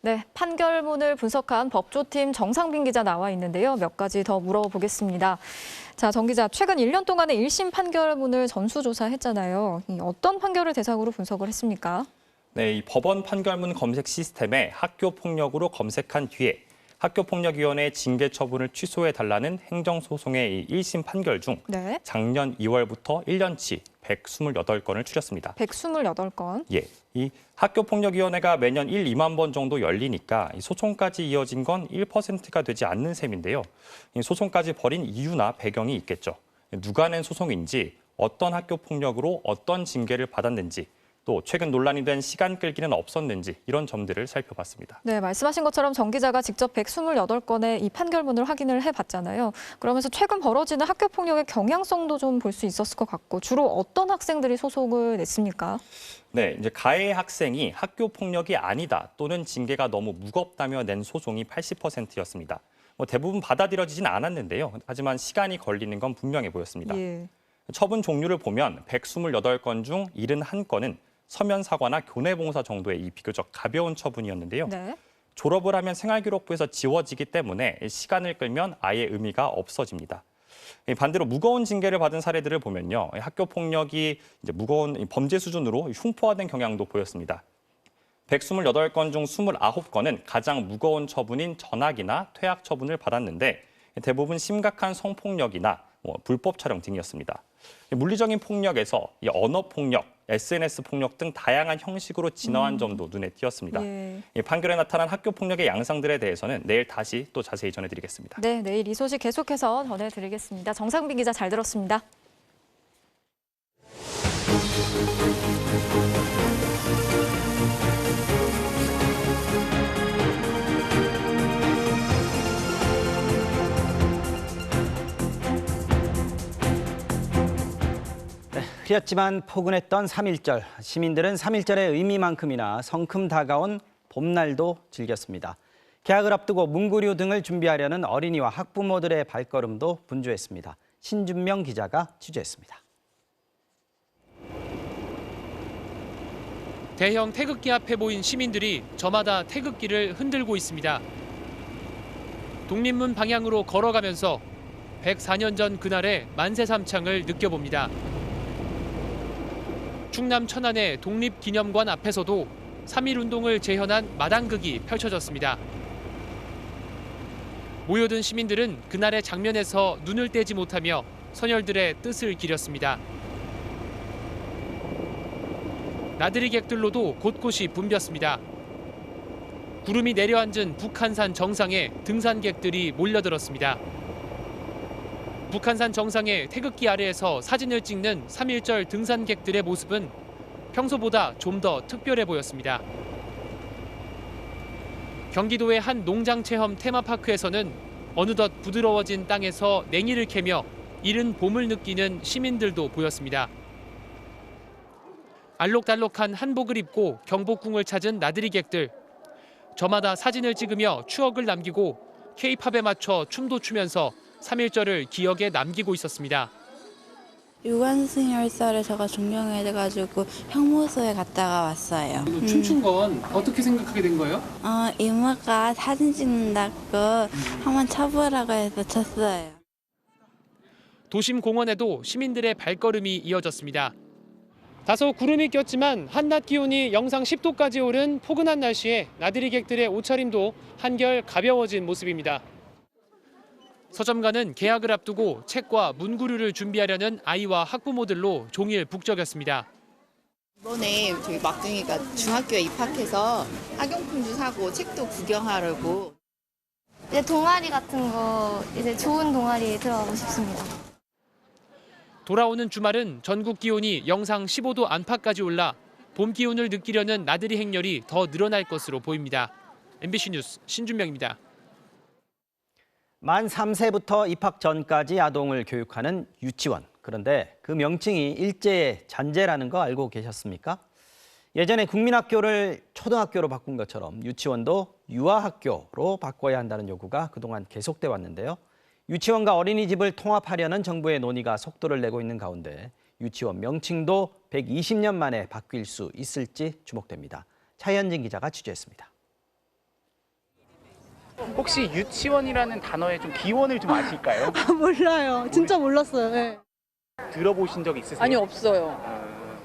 네, 판결문을 분석한 법조팀 정상빈 기자 나와 있는데요. 몇 가지 더 물어보겠습니다. 자, 정 기자, 최근 1년 동안의 1심 판결문을 전수조사했잖아요. 어떤 판결을 대상으로 분석을 했습니까? 네, 이 법원 판결문 검색 시스템에 학교 폭력으로 검색한 뒤에 학교폭력위원회의 징계 처분을 취소해달라는 행정소송의 1심 판결 중 작년 2월부터 1년치 128건을 추렸습니다. 128건? 예, 이 학교폭력위원회가 매년 2만 번 정도 열리니까 소송까지 이어진 건 1%가 되지 않는 셈인데요. 소송까지 벌인 이유나 배경이 있겠죠. 누가 낸 소송인지, 어떤 학교폭력으로 어떤 징계를 받았는지, 또 최근 논란이 된 시간 끌기는 없었는지 이런 점들을 살펴봤습니다. 네, 말씀하신 것처럼 정 기자가 직접 128건의 이 판결문을 확인을 해봤잖아요. 그러면서 최근 벌어지는 학교폭력의 경향성도 좀 볼 수 있었을 것 같고 주로 어떤 학생들이 소송을 냈습니까? 네, 이제 가해 학생이 학교폭력이 아니다 또는 징계가 너무 무겁다며 낸 소송이 80%였습니다. 대부분 받아들여지진 않았는데요. 하지만 시간이 걸리는 건 분명해 보였습니다. 예. 처분 종류를 보면 128건 중 71건은 서면 사과나 교내 봉사 정도의 이 비교적 가벼운 처분이었는데요. 네. 졸업을 하면 생활기록부에서 지워지기 때문에 시간을 끌면 아예 의미가 없어집니다. 반대로 무거운 징계를 받은 사례들을 보면요, 학교 폭력이 이제 무거운 범죄 수준으로 흉포화된 경향도 보였습니다. 128건 중 29건은 가장 무거운 처분인 전학이나 퇴학 처분을 받았는데 대부분 심각한 성폭력이나 불법 촬영 등이었습니다. 물리적인 폭력에서 언어 폭력, SNS 폭력 등 다양한 형식으로 진화한 점도 눈에 띄었습니다. 예. 판결에 나타난 학교 폭력의 양상들에 대해서는 내일 다시 또 자세히 전해드리겠습니다. 네, 내일 이 소식 계속해서 전해드리겠습니다. 정상빈 기자 잘 들었습니다. 흐렸지만 포근했던 3.1절. 시민들은 3.1절의 의미만큼이나 성큼 다가온 봄날도 즐겼습니다. 개학을 앞두고 문구류 등을 준비하려는 어린이와 학부모들의 발걸음도 분주했습니다. 신준명 기자가 취재했습니다. 대형 태극기 앞에 모인 시민들이 저마다 태극기를 흔들고 있습니다. 독립문 방향으로 걸어가면서 104년 전 그날의 만세삼창을 느껴봅니다. 충남 천안의 독립기념관 앞에서도 3.1운동을 재현한 마당극이 펼쳐졌습니다. 모여든 시민들은 그날의 장면에서 눈을 떼지 못하며 선열들의 뜻을 기렸습니다. 나들이 객들로도 곳곳이 붐볐습니다. 구름이 내려앉은 북한산 정상에 등산객들이 몰려들었습니다. 북한산 정상의 태극기 아래에서 사진을 찍는 3.1절 등산객들의 모습은 평소보다 좀 더 특별해 보였습니다. 경기도의 한 농장체험 테마파크에서는 어느덧 부드러워진 땅에서 냉이를 캐며 이른 봄을 느끼는 시민들도 보였습니다. 알록달록한 한복을 입고 경복궁을 찾은 나들이객들. 저마다 사진을 찍으며 추억을 남기고 K-팝에 맞춰 춤도 추면서 3.1절을 기억에 남기고 있었습니다. 유관순 열사를 제가 존경해가지고 형무소에 갔다가 왔어요. 춤춘 건 어떻게 생각하게 된 거예요? 이모가 사진 찍는다고 한번 쳐보라고 해서 쳤어요. 도심 공원에도 시민들의 발걸음이 이어졌습니다. 다소 구름이 꼈지만 한낮 기온이 영상 10도까지 오른 포근한 날씨에 나들이 객들의 옷차림도 한결 가벼워진 모습입니다. 서점가는 개학을 앞두고 책과 문구류를 준비하려는 아이와 학부모들로 종일 북적였습니다. 이번에 저희 막둥이가 중학교에 입학해서 학용품도 사고 책도 구경하려고. 이제 동아리 같은 거 이제 좋은 동아리에 들어가고 싶습니다. 돌아오는 주말은 전국 기온이 영상 15도 안팎까지 올라 봄 기운을 느끼려는 나들이 행렬이 더 늘어날 것으로 보입니다. MBC 뉴스 신준명입니다. 만 3세부터 입학 전까지 아동을 교육하는 유치원. 그런데 그 명칭이 일제의 잔재라는 거 알고 계셨습니까? 예전에 국민학교를 초등학교로 바꾼 것처럼 유치원도 유아학교로 바꿔야 한다는 요구가 그동안 계속돼 왔는데요. 유치원과 어린이집을 통합하려는 정부의 논의가 속도를 내고 있는 가운데 유치원 명칭도 120년 만에 바뀔 수 있을지 주목됩니다. 차현진 기자가 취재했습니다. 혹시 유치원이라는 단어의 좀 기원을 좀 아실까요? 몰라요. 진짜 몰랐어요. 네. 들어보신 적 있으세요? 아니, 없어요.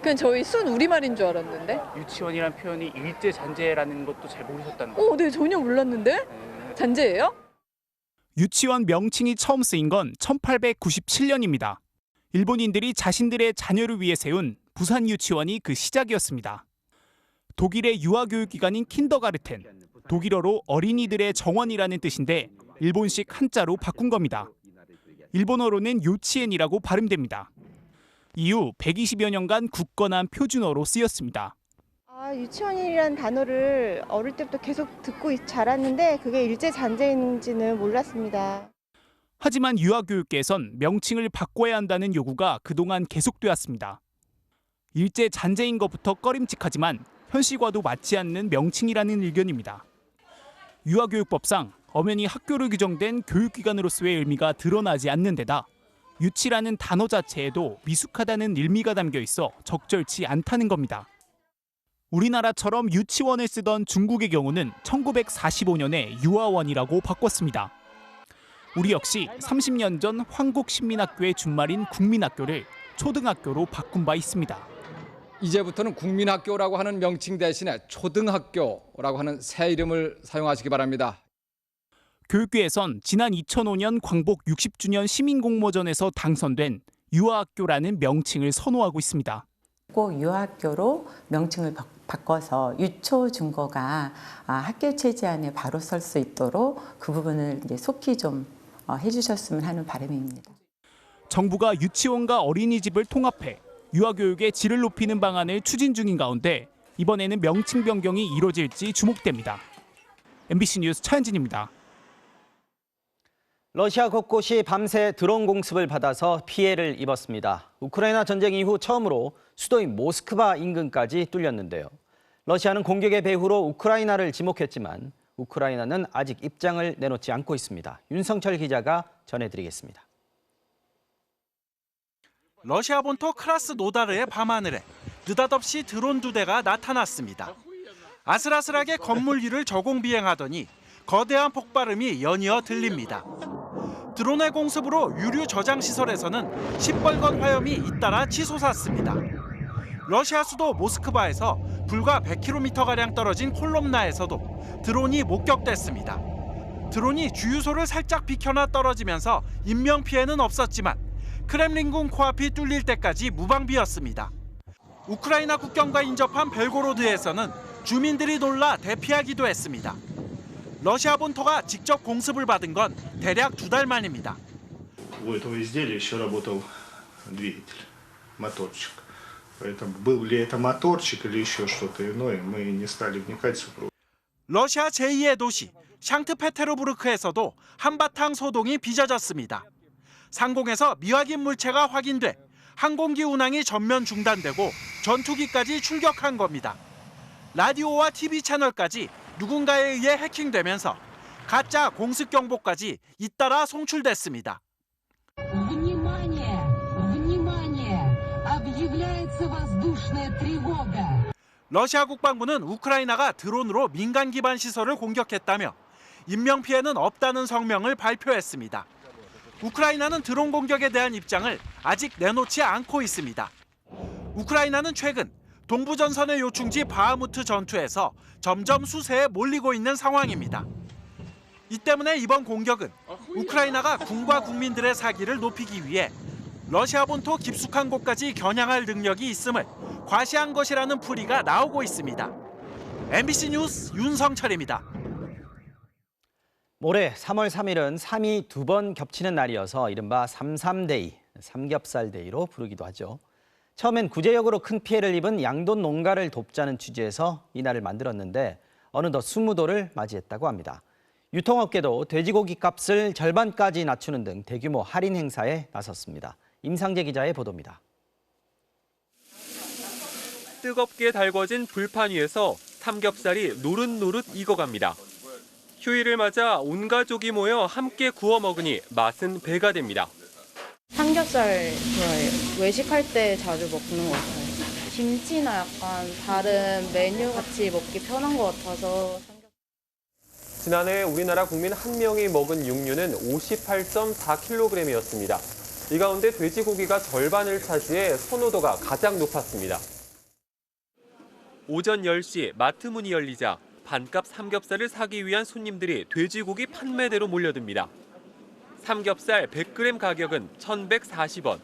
그냥 저희 순 우리말인 줄 알았는데. 유치원이라는 표현이 일제 잔재라는 것도 잘 모르셨다는 거죠? 네, 전혀 몰랐는데. 잔재예요? 유치원 명칭이 처음 쓰인 건 1897년입니다. 일본인들이 자신들의 자녀를 위해 세운 부산 유치원이 그 시작이었습니다. 독일의 유아교육기관인 킨더가르텐, 독일어로 어린이들의 정원이라는 뜻인데 일본식 한자로 바꾼 겁니다. 일본어로는 요치엔이라고 발음됩니다. 이후 120여 년간 굳건한 표준어로 쓰였습니다. 유치원이라는 단어를 어릴 때부터 계속 듣고 자랐는데 그게 일제 잔재인지는 몰랐습니다. 하지만 유아교육계에선 명칭을 바꿔야 한다는 요구가 그동안 계속되었습니다. 일제 잔재인 것부터 꺼림칙하지만 현실과도 맞지 않는 명칭이라는 의견입니다. 유아교육법상 엄연히 학교로 규정된 교육기관으로서의 의미가 드러나지 않는 데다 유치라는 단어 자체에도 미숙하다는 의미가 담겨 있어 적절치 않다는 겁니다. 우리나라처럼 유치원을 쓰던 중국의 경우는 1945년에 유아원이라고 바꿨습니다. 우리 역시 30년 전 황곡신민학교의 준말인 국민학교를 초등학교로 바꾼 바 있습니다. 이제부터는 국민학교라고 하는 명칭 대신에 초등학교라고 하는 새 이름을 사용하시기 바랍니다. 교육계에선 지난 2005년 광복 60주년 시민공모전에서 당선된 유아학교라는 명칭을 선호하고 있습니다. 꼭 유아학교로 명칭을 바꿔서 유초 중고가 학교 체제 안에 바로 설 수 있도록 그 부분을 이제 속히 좀 해주셨으면 하는 바람입니다. 정부가 유치원과 어린이집을 통합해 유아교육의 질을 높이는 방안을 추진 중인 가운데 이번에는 명칭 변경이 이루어질지 주목됩니다. MBC 뉴스 차현진입니다. 러시아 곳곳이 밤새 드론 공습을 받아서 피해를 입었습니다. 우크라이나 전쟁 이후 처음으로 수도인 모스크바 인근까지 뚫렸는데요. 러시아는 공격의 배후로 우크라이나를 지목했지만 우크라이나는 아직 입장을 내놓지 않고 있습니다. 윤성철 기자가 전해드리겠습니다. 러시아 본토 크라스노다르의 밤하늘에 느닷없이 드론 2대가 나타났습니다. 아슬아슬하게 건물 위를 저공 비행하더니 거대한 폭발음이 연이어 들립니다. 드론의 공습으로 유류 저장 시설에서는 시뻘건 화염이 잇따라 치솟았습니다. 러시아 수도 모스크바에서 불과 100km가량 떨어진 콜롬나에서도 드론이 목격됐습니다. 드론이 주유소를 살짝 비켜나 떨어지면서 인명피해는 없었지만 크렘린궁 코앞이 뚫릴 때까지 무방비였습니다. 우크라이나 국경과 인접한 벨고로드에서는 주민들이 놀라 대피하기도 했습니다. 러시아 본토가 직접 공습을 받은 건 대략 2달 만입니다. У этого изделия еще работал двигатель, моторчик. Поэтому был ли это моторчик или еще что-то иное, мы не стали вникать. 러시아 제2의 도시 샹트페테르부르크에서도 한바탕 소동이 빚어졌습니다. 상공에서 미확인 물체가 확인돼 항공기 운항이 전면 중단되고 전투기까지 출격한 겁니다. 라디오와 TV 채널까지 누군가에 의해 해킹되면서 가짜 공습 경보까지 잇따라 송출됐습니다. 러시아 국방부는 우크라이나가 드론으로 민간 기반 시설을 공격했다며 인명피해는 없다는 성명을 발표했습니다. 우크라이나는 드론 공격에 대한 입장을 아직 내놓지 않고 있습니다. 우크라이나는 최근 동부전선의 요충지 바흐무트 전투에서 점점 수세에 몰리고 있는 상황입니다. 이 때문에 이번 공격은 우크라이나가 군과 국민들의 사기를 높이기 위해 러시아 본토 깊숙한 곳까지 겨냥할 능력이 있음을 과시한 것이라는 풀이가 나오고 있습니다. MBC 뉴스 윤성철입니다. 모레 3월 3일은 3이 2번 겹치는 날이어서 이른바 33데이, 삼겹살데이로 부르기도 하죠. 처음엔 구제역으로 큰 피해를 입은 양돈 농가를 돕자는 취지에서 이 날을 만들었는데 어느덧 20도를 맞이했다고 합니다. 유통업계도 돼지고기 값을 절반까지 낮추는 등 대규모 할인 행사에 나섰습니다. 임상재 기자의 보도입니다. 뜨겁게 달궈진 불판 위에서 삼겹살이 노릇노릇 익어갑니다. 휴일을 맞아 온 가족이 모여 함께 구워 먹으니 맛은 배가 됩니다. 삼겹살 좋아해요. 외식할 때 자주 먹는 것 같아요. 김치나 약간 다른 메뉴 같이 먹기 편한 것 같아서. 지난해 우리나라 국민 1명이 먹은 육류는 58.4kg이었습니다. 이 가운데 돼지고기가 절반을 차지해 선호도가 가장 높았습니다. 오전 10시 마트 문이 열리자 반값 삼겹살을 사기 위한 손님들이 돼지고기 판매대로 몰려듭니다. 삼겹살 100g 가격은 1,140원.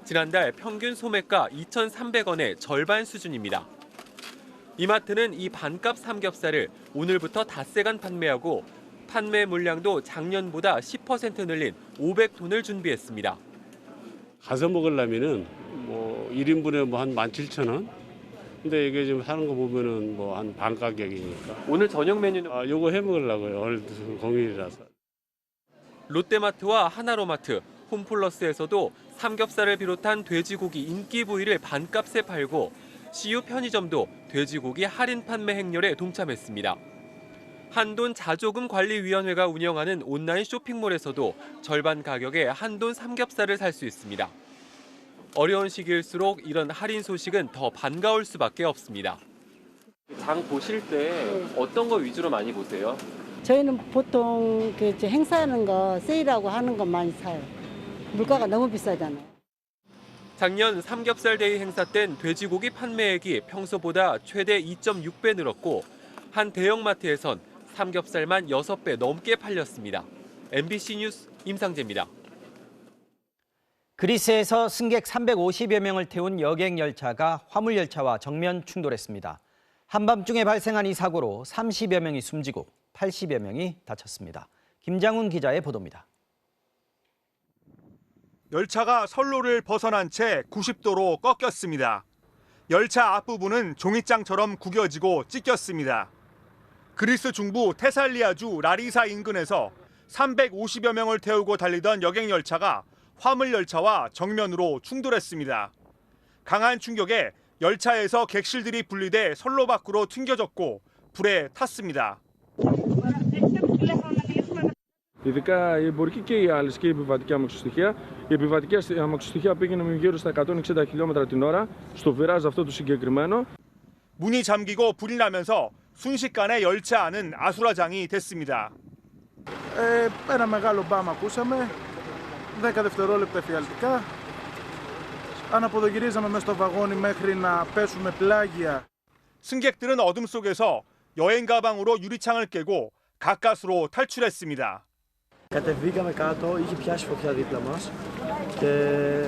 지난달 평균 소매가 2,300원의 절반 수준입니다. 이마트는 이 반값 삼겹살을 오늘부터 닷새간 판매하고 판매 물량도 작년보다 10% 늘린 500톤을 준비했습니다. 가서 먹으려면은 1인분에 한 17,000원? 근데 이게 지금 사는 거 보면은 한 반 가격이니까. 오늘 저녁 메뉴는? 요거 해 먹으려고요. 오늘 공휴일이라서. 롯데마트와 하나로마트, 홈플러스에서도 삼겹살을 비롯한 돼지고기 인기 부위를 반값에 팔고 CU 편의점도 돼지고기 할인 판매 행렬에 동참했습니다. 한돈 자조금관리위원회가 운영하는 온라인 쇼핑몰에서도 절반 가격에 한돈 삼겹살을 살 수 있습니다. 어려운 시기일수록 이런 할인 소식은 더 반가울 수밖에 없습니다. 장 보실 때 어떤 거 위주로 많이 보세요? 저희는 보통 행사하는 거, 세일하고 하는 거 많이 사요. 물가가 너무 비싸잖아요. 작년 삼겹살 데이 행사 땐 돼지고기 판매액이 평소보다 최대 2.6배 늘었고 한 대형마트에선 삼겹살만 6배 넘게 팔렸습니다. MBC 뉴스 임상재입니다. 그리스에서 승객 350여 명을 태운 여객열차가 화물열차와 정면 충돌했습니다. 한밤중에 발생한 이 사고로 30여 명이 숨지고 80여 명이 다쳤습니다. 김장훈 기자의 보도입니다. 열차가 선로를 벗어난 채 90도로 꺾였습니다. 열차 앞부분은 종이장처럼 구겨지고 찢겼습니다. 그리스 중부 테살리아주 라리사 인근에서 350여 명을 태우고 달리던 여객열차가 화물열차와 정면으로 충돌했습니다. 강한 충격에 열차에서 객실들이 분리돼 선로 밖으로 튕겨졌고 불에 탔습니다. Ειδικά η εμπορική και η άλλες και η επιβατική αμαξοστοιχεία. Η επιβατική αμαξοστοιχεία πήγαινε με γύρω στα 160 km την ώρα στο βιράζ αυτό το συγκεκριμένο. 문이 잠기고 불이 나면서 순식간에 열차 안은 아수라장이 됐습니다. Ένα μεγάλο μπαμ ακούσαμε, 10 δευτερόλεπτα εφιαλτικά. Αναποδογυρίζαμε μέσα στο βαγόνι μέχρι να πέσουμε πλάγια. 승객들은 어둠 속에서 여행 가방으로 유리창을 깨고 가까스로 탈출했습니다. Κατεβήκαμε κάτω, είχε πιάσει φωτιά δίπλα μας και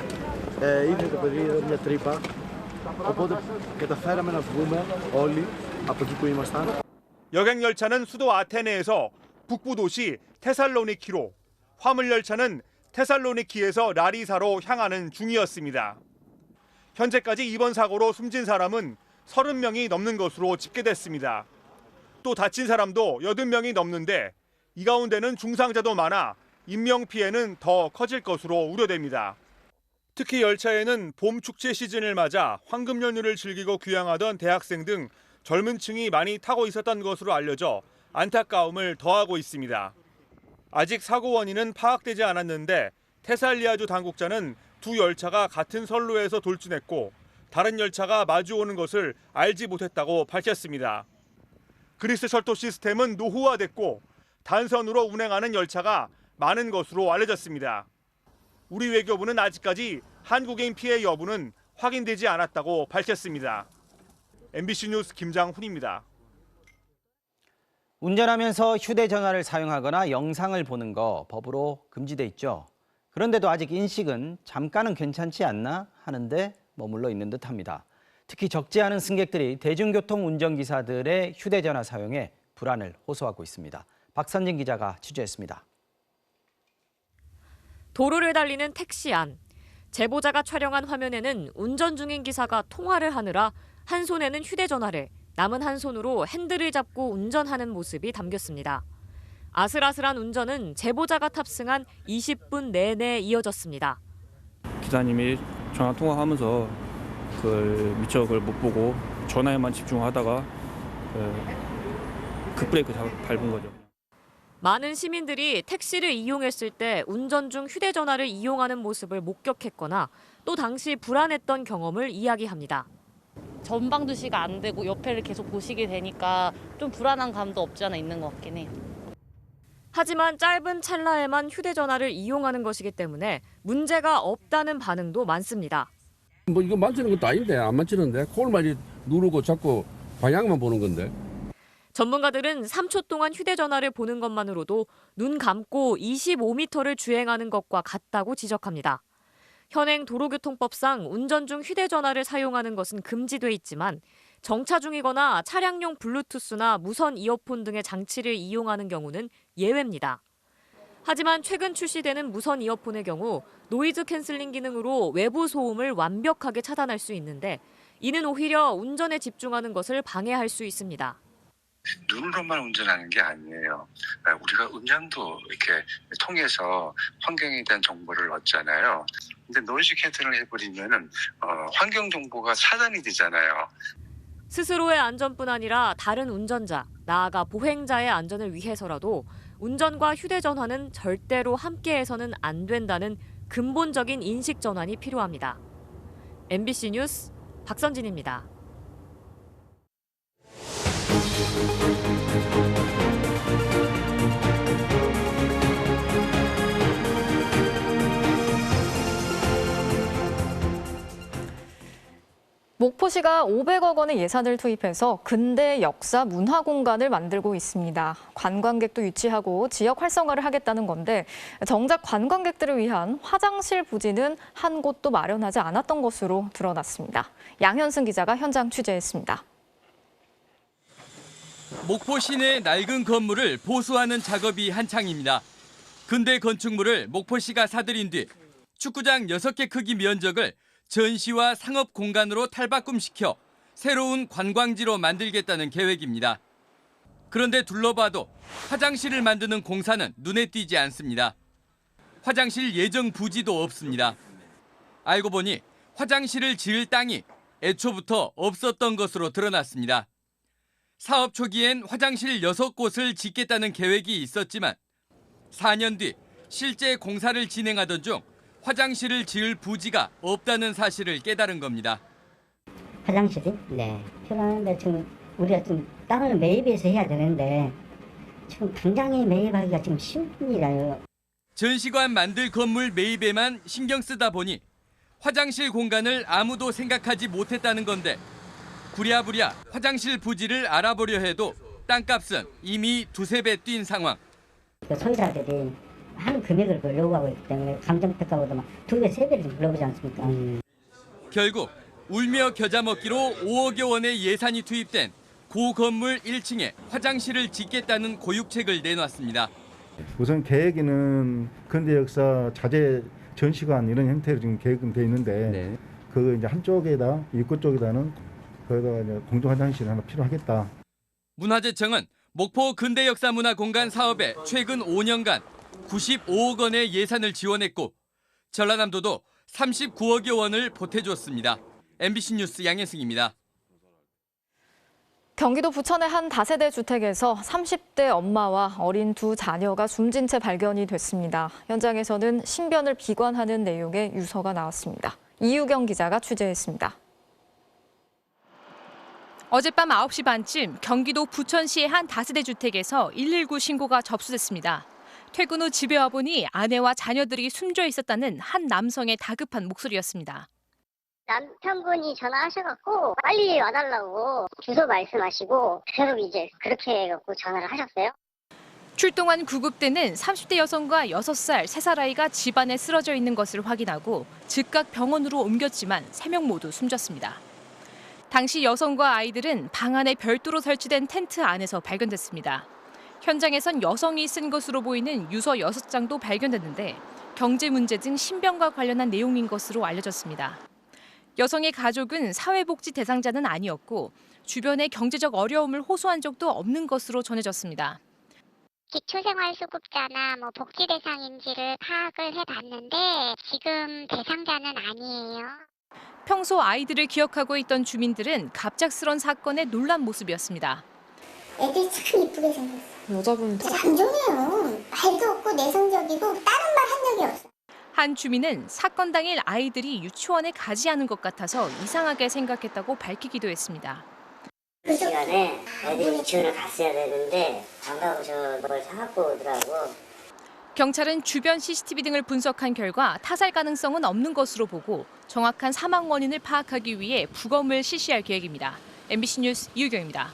είχε το παιδί εδώ μια τρύπα. Οπότε καταφέραμε να βγούμε όλοι από εκεί που ήμασταν. 여객열차는 수도 아테네에서 북부 도시 테살로니키로, 화물열차는 테살로니키에서 라리사로 향하는 중이었습니다. 현재까지 이번 사고로 숨진 사람은 30명이 넘는 것으로 집계됐습니다. 또 다친 사람도 80명이 넘는데 이 가운데는 중상자도 많아 인명피해는 더 커질 것으로 우려됩니다. 특히 열차에는 봄 축제 시즌을 맞아 황금 연휴를 즐기고 귀향하던 대학생 등 젊은 층이 많이 타고 있었던 것으로 알려져 안타까움을 더하고 있습니다. 아직 사고 원인은 파악되지 않았는데 테살리아주 당국자는 두 열차가 같은 선로에서 돌진했고 다른 열차가 마주오는 것을 알지 못했다고 밝혔습니다. 그리스 철도 시스템은 노후화됐고 단선으로 운행하는 열차가 많은 것으로 알려졌습니다. 우리 외교부는 아직까지 한국인 피해 여부는 확인되지 않았다고 밝혔습니다. MBC 뉴스 김장훈입니다. 운전하면서 휴대전화를 사용하거나 영상을 보는 거 법으로 금지돼 있죠. 그런데도 아직 인식은 잠깐은 괜찮지 않나 하는데 머물러 있는 듯합니다. 특히 적지 않은 승객들이 대중교통 운전기사들의 휴대전화 사용에 불안을 호소하고 있습니다. 박선진 기자가 취재했습니다. 도로를 달리는 택시 안. 제보자가 촬영한 화면에는 운전 중인 기사가 통화를 하느라 한 손에는 휴대전화를, 남은 한 손으로 핸들을 잡고 운전하는 모습이 담겼습니다. 아슬아슬한 운전은 제보자가 탑승한 20분 내내 이어졌습니다. 기사님이 전화 통화하면서 미처 그걸 못 보고 전화에만 집중하다가 급브레이크 밟은 거죠. 많은 시민들이 택시를 이용했을 때 운전 중 휴대전화를 이용하는 모습을 목격했거나 또 당시 불안했던 경험을 이야기합니다. 전방 주시가 안 되고 옆에를 계속 보시게 되니까 좀 불안한 감도 없지 않아 있는 것 같긴 해요. 하지만 짧은 찰나에만 휴대전화를 이용하는 것이기 때문에 문제가 없다는 반응도 많습니다. 이거 만지는 것도 아닌데 안 만지는데 콜만 누르고 자꾸 방향만 보는 건데. 전문가들은 3초 동안 휴대전화를 보는 것만으로도 눈 감고 25m를 주행하는 것과 같다고 지적합니다. 현행 도로교통법상 운전 중 휴대전화를 사용하는 것은 금지돼 있지만 정차 중이거나 차량용 블루투스나 무선 이어폰 등의 장치를 이용하는 경우는 예외입니다. 하지만 최근 출시되는 무선 이어폰의 경우 노이즈 캔슬링 기능으로 외부 소음을 완벽하게 차단할 수 있는데 이는 오히려 운전에 집중하는 것을 방해할 수 있습니다. 눈으로만 운전하는 게 아니에요. 우리가 음향도 이렇게 통해서 환경에 대한 정보를 얻잖아요. 근데 노이즈 캔슬을 해버리면은 환경 정보가 차단이 되잖아요. 스스로의 안전뿐 아니라 다른 운전자, 나아가 보행자의 안전을 위해서라도 운전과 휴대전화는 절대로 함께해서는 안 된다는 근본적인 인식 전환이 필요합니다. MBC 뉴스 박선진입니다. 목포시가 500억 원의 예산을 투입해서 근대 역사 문화 공간을 만들고 있습니다. 관광객도 유치하고 지역 활성화를 하겠다는 건데 정작 관광객들을 위한 화장실 부지는 한 곳도 마련하지 않았던 것으로 드러났습니다. 양현승 기자가 현장 취재했습니다. 목포 시내의 낡은 건물을 보수하는 작업이 한창입니다. 근대 건축물을 목포시가 사들인 뒤 축구장 6개 크기 면적을 전시와 상업 공간으로 탈바꿈시켜 새로운 관광지로 만들겠다는 계획입니다. 그런데 둘러봐도 화장실을 만드는 공사는 눈에 띄지 않습니다. 화장실 예정 부지도 없습니다. 알고 보니 화장실을 지을 땅이 애초부터 없었던 것으로 드러났습니다. 사업 초기엔 화장실 6곳을 짓겠다는 계획이 있었지만 4년 뒤 실제 공사를 진행하던 중 화장실을 지을 부지가 없다는 사실을 깨달은 겁니다. 화장실이? 네. 필요한데 지금 우리가 좀 땅을 매입해서 해야 되는데 지금 당장에 매입하기가 좀 쉬운 일이에요. 전시관 만들 건물 매입에만 신경 쓰다 보니 화장실 공간을 아무도 생각하지 못했다는 건데 부랴부랴 화장실 부지를 알아보려 해도 땅값은 이미 2~3배 뛴 상황. 소유자들이 한 금액을 벌려고 하고 있기 때문에 감정평가보다 막 2배, 3배를 좀 불러보지 않습니까? 결국 울며 겨자 먹기로 5억여 원의 예산이 투입된 고 건물 1층에 화장실을 짓겠다는 고육책을 내놨습니다. 우선 계획에는 근대 역사 자재 전시관 이런 형태로 지금 계획은 돼 있는데 그 이제 한쪽에다 입구 쪽에다는 거기다가 이제 공중 화장실 하나 필요하겠다. 문화재청은 목포 근대역사문화공간 사업에 최근 5년간 95억 원의 예산을 지원했고 전라남도도 39억여 원을 보태줬습니다. MBC 뉴스 양현승입니다. 경기도 부천의 한 다세대 주택에서 30대 엄마와 어린 2 자녀가 숨진 채 발견이 됐습니다. 현장에서는 신변을 비관하는 내용의 유서가 나왔습니다. 이유경 기자가 취재했습니다. 어젯밤 9시 반쯤 경기도 부천시의 한 다세대 주택에서 119 신고가 접수됐습니다. 퇴근 후 집에 와보니 아내와 자녀들이 숨져 있었다는 한 남성의 다급한 목소리였습니다. 남편분이 전화하셔갖고 빨리 와달라고 주소 말씀하시고 계속 이제 그렇게 해갖고 전화를 하셨어요. 출동한 구급대는 30대 여성과 6살, 3살 아이가 집안에 쓰러져 있는 것을 확인하고 즉각 병원으로 옮겼지만 3명 모두 숨졌습니다. 당시 여성과 아이들은 방 안에 별도로 설치된 텐트 안에서 발견됐습니다. 현장에선 여성이 쓴 것으로 보이는 유서 6장도 발견됐는데 경제 문제 등 신병과 관련한 내용인 것으로 알려졌습니다. 여성의 가족은 사회복지 대상자는 아니었고 주변에 경제적 어려움을 호소한 적도 없는 것으로 전해졌습니다. 기초생활수급자나 복지 대상인지를 파악을 해봤는데 지금 대상자는 아니에요. 평소 아이들을 기억하고 있던 주민들은 갑작스런 사건에 놀란 모습이었습니다. 애들이 참 이쁘게 생겼어. 여자분 감정해요. 말도 없고 내성적이고 다른 말 한 적이 없어. 한 주민은 사건 당일 아이들이 유치원에 가지 않은 것 같아서 이상하게 생각했다고 밝히기도 했습니다. 그 시간에 애들이 유치원을 갔어야 되는데 안 가고 뭘 사갖고 오더라고. 경찰은 주변 CCTV 등을 분석한 결과 타살 가능성은 없는 것으로 보고 정확한 사망 원인을 파악하기 위해 부검을 실시할 계획입니다. MBC 뉴스 이유경입니다.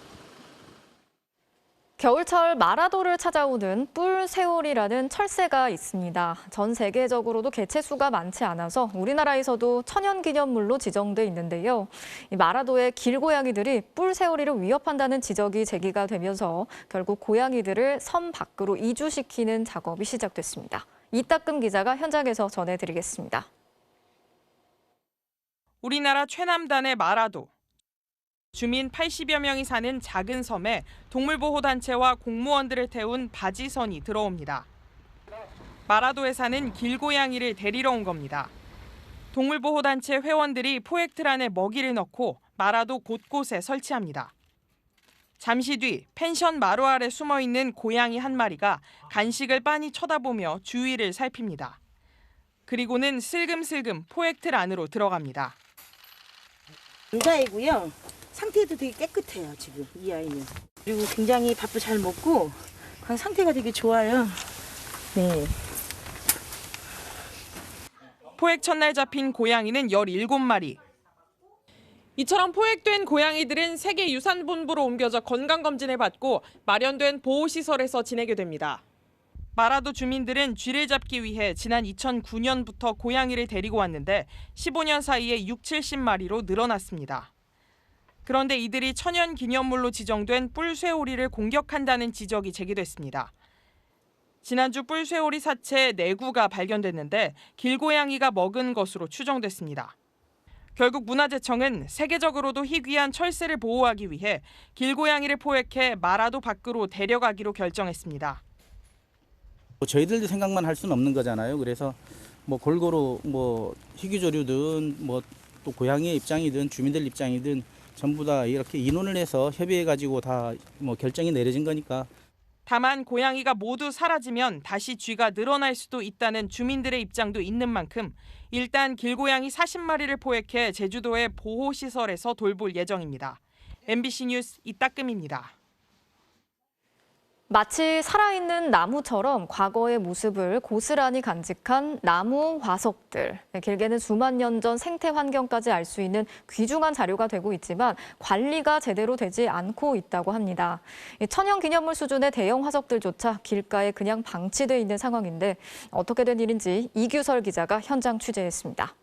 겨울철 마라도를 찾아오는 뿔새오리라는 철새가 있습니다. 전 세계적으로도 개체수가 많지 않아서 우리나라에서도 천연기념물로 지정돼 있는데요. 이 마라도의 길고양이들이 뿔새오리를 위협한다는 지적이 제기가 되면서 결국 고양이들을 섬 밖으로 이주시키는 작업이 시작됐습니다. 이따금 기자가 현장에서 전해드리겠습니다. 우리나라 최남단의 마라도. 주민 80여 명이 사는 작은 섬에 동물보호단체와 공무원들을 태운 바지선이 들어옵니다. 마라도에 사는 길고양이를 데리러 온 겁니다. 동물보호단체 회원들이 포획틀 안에 먹이를 넣고 마라도 곳곳에 설치합니다. 잠시 뒤 펜션 마루 아래 숨어있는 고양이 한 마리가 간식을 빤히 쳐다보며 주위를 살핍니다. 그리고는 슬금슬금 포획틀 안으로 들어갑니다. 남자이고요. 상태도 되게 깨끗해요, 지금 이 아이는. 그리고 굉장히 밥도 잘 먹고 상태가 되게 좋아요. 네. 포획 첫날 잡힌 고양이는 17마리. 이처럼 포획된 고양이들은 세계유산본부로 옮겨져 건강검진을 받고 마련된 보호시설에서 지내게 됩니다. 마라도 주민들은 쥐를 잡기 위해 지난 2009년부터 고양이를 데리고 왔는데 15년 사이에 60-70마리로 늘어났습니다. 그런데 이들이 천연기념물로 지정된 뿔새오리를 공격한다는 지적이 제기됐습니다. 지난주 뿔새오리 사체 4구가 발견됐는데 길고양이가 먹은 것으로 추정됐습니다. 결국 문화재청은 세계적으로도 희귀한 철새를 보호하기 위해 길고양이를 포획해 마라도 밖으로 데려가기로 결정했습니다. 저희들도 생각만 할 수는 없는 거잖아요. 그래서 골고루 희귀조류든 또 고양이의 입장이든 주민들 입장이든 전부 다 이렇게 인원을 해서 협의해가지고 다 결정이 내려진 거니까. 다만 고양이가 모두 사라지면 다시 쥐가 늘어날 수도 있다는 주민들의 입장도 있는 만큼 일단 길고양이 40마리를 포획해 제주도의 보호시설에서 돌볼 예정입니다. MBC 뉴스 이따금입니다. 마치 살아있는 나무처럼 과거의 모습을 고스란히 간직한 나무 화석들. 길게는 수만 년 전 생태 환경까지 알 수 있는 귀중한 자료가 되고 있지만 관리가 제대로 되지 않고 있다고 합니다. 천연기념물 수준의 대형 화석들조차 길가에 그냥 방치돼 있는 상황인데 어떻게 된 일인지 이규설 기자가 현장 취재했습니다.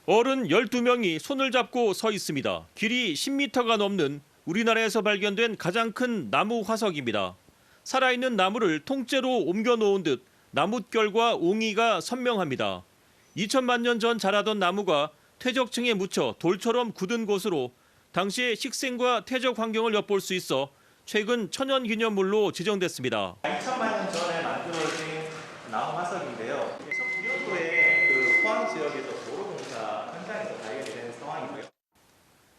어른 12명이 손을 잡고 서 있습니다. 길이 10m가 넘는 우리나라에서 발견된 가장 큰 나무 화석입니다. 살아있는 나무를 통째로 옮겨놓은 듯 나뭇결과 옹이가 선명합니다. 2000만 년 전 자라던 나무가 퇴적층에 묻혀 돌처럼 굳은 곳으로 당시의 식생과 퇴적 환경을 엿볼 수 있어 최근 천연기념물로 지정됐습니다. 2000만 년 전에 만들어진 나무 화석인데요. 19년도에 포항 지역에서 도로공사 현장에서 발견이 된 상황이고요.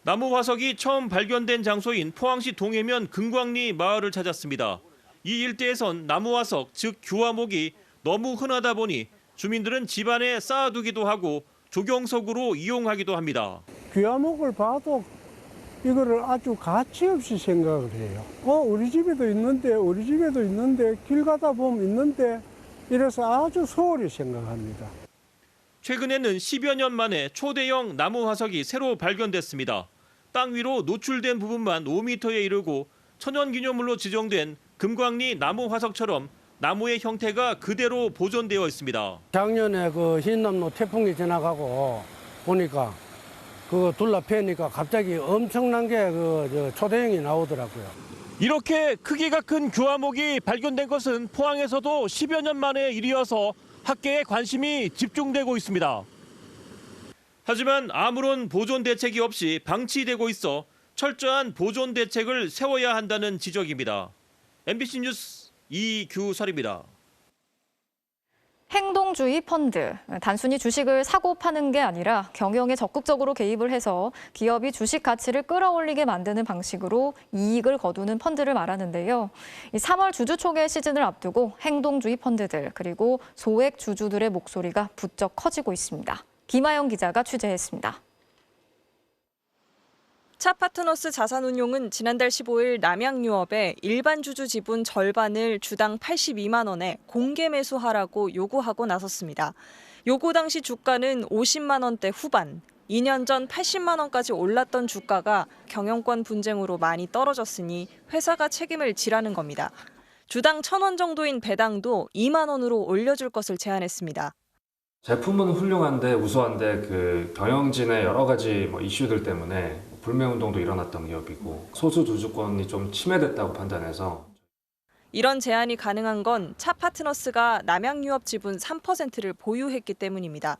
나무 화석이 처음 발견된 장소인 포항시 동해면 금광리 마을을 찾았습니다. 이 일대에선 나무 화석, 즉 규화목이 너무 흔하다 보니 주민들은 집안에 쌓아두기도 하고 조경석으로 이용하기도 합니다. 규화목을 봐도 이거를 아주 가치없이 생각을 해요. 우리 집에도 있는데 길 가다 보면 있는데 이래서 아주 소홀히 생각합니다. 최근에는 10여 년 만에 초대형 나무 화석이 새로 발견됐습니다. 땅 위로 노출된 부분만 5m에 이르고 천연기념물로 지정된 금광리 나무 화석처럼 나무의 형태가 그대로 보존되어 있습니다. 작년에 그 흰남노 태풍이 지나가고 보니까 그거 둘러패니까 갑자기 엄청난 게 초대형이 나오더라고요. 이렇게 크기가 큰 교화목이 발견된 것은 포항에서도 10여 년 만의 일이어서 학계에 관심이 집중되고 있습니다. 하지만 아무런 보존 대책이 없이 방치되고 있어 철저한 보존 대책을 세워야 한다는 지적입니다. MBC 뉴스 이규설입니다. 행동주의 펀드. 단순히 주식을 사고 파는 게 아니라 경영에 적극적으로 개입을 해서 기업이 주식 가치를 끌어올리게 만드는 방식으로 이익을 거두는 펀드를 말하는데요. 3월 주주 초계 시즌을 앞두고 행동주의 펀드들 그리고 소액 주주들의 목소리가 부쩍 커지고 있습니다. 김아영 기자가 취재했습니다. 차파트너스 자산운용은 지난달 15일 남양유업에 일반 주주 지분 절반을 주당 82만 원에 공개 매수하라고 요구하고 나섰습니다. 요구 당시 주가는 50만 원대 후반, 2년 전 80만 원까지 올랐던 주가가 경영권 분쟁으로 많이 떨어졌으니 회사가 책임을 지라는 겁니다. 주당 1,000원 정도인 배당도 2만 원으로 올려줄 것을 제안했습니다. 제품은 훌륭한데 우수한데 그 경영진의 여러 가지 이슈들 때문에 불매운동도 일어났던 기업이고 소수 주주권이 좀 침해됐다고 판단해서 이런 제안이 가능한 건 차파트너스가 남양유업 지분 3%를 보유했기 때문입니다.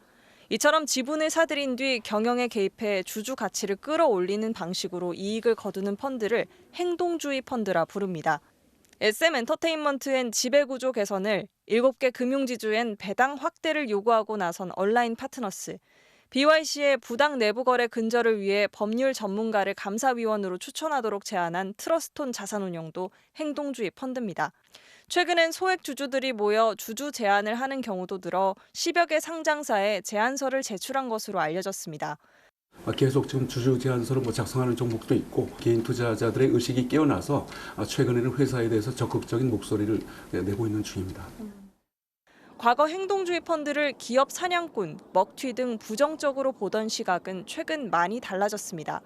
이처럼 지분을 사들인 뒤 경영에 개입해 주주 가치를 끌어올리는 방식으로 이익을 거두는 펀드를 행동주의 펀드라 부릅니다. SM엔터테인먼트엔 지배구조 개선을, 7개 금융지주엔 배당 확대를 요구하고 나선 온라인 파트너스, BYC의 부당 내부거래 근절을 위해 법률 전문가를 감사위원으로 추천하도록 제안한 트러스톤 자산운용도 행동주의 펀드입니다. 최근엔 소액 주주들이 모여 주주 제안을 하는 경우도 늘어 10여 개 상장사에 제안서를 제출한 것으로 알려졌습니다. 계속 지금 주주 제안서를 작성하는 종목도 있고 개인 투자자들의 의식이 깨어나서 최근에는 회사에 대해서 적극적인 목소리를 내고 있는 중입니다. 과거 행동주의 펀드를 기업 사냥꾼, 먹튀 등 부정적으로 보던 시각은 최근 많이 달라졌습니다.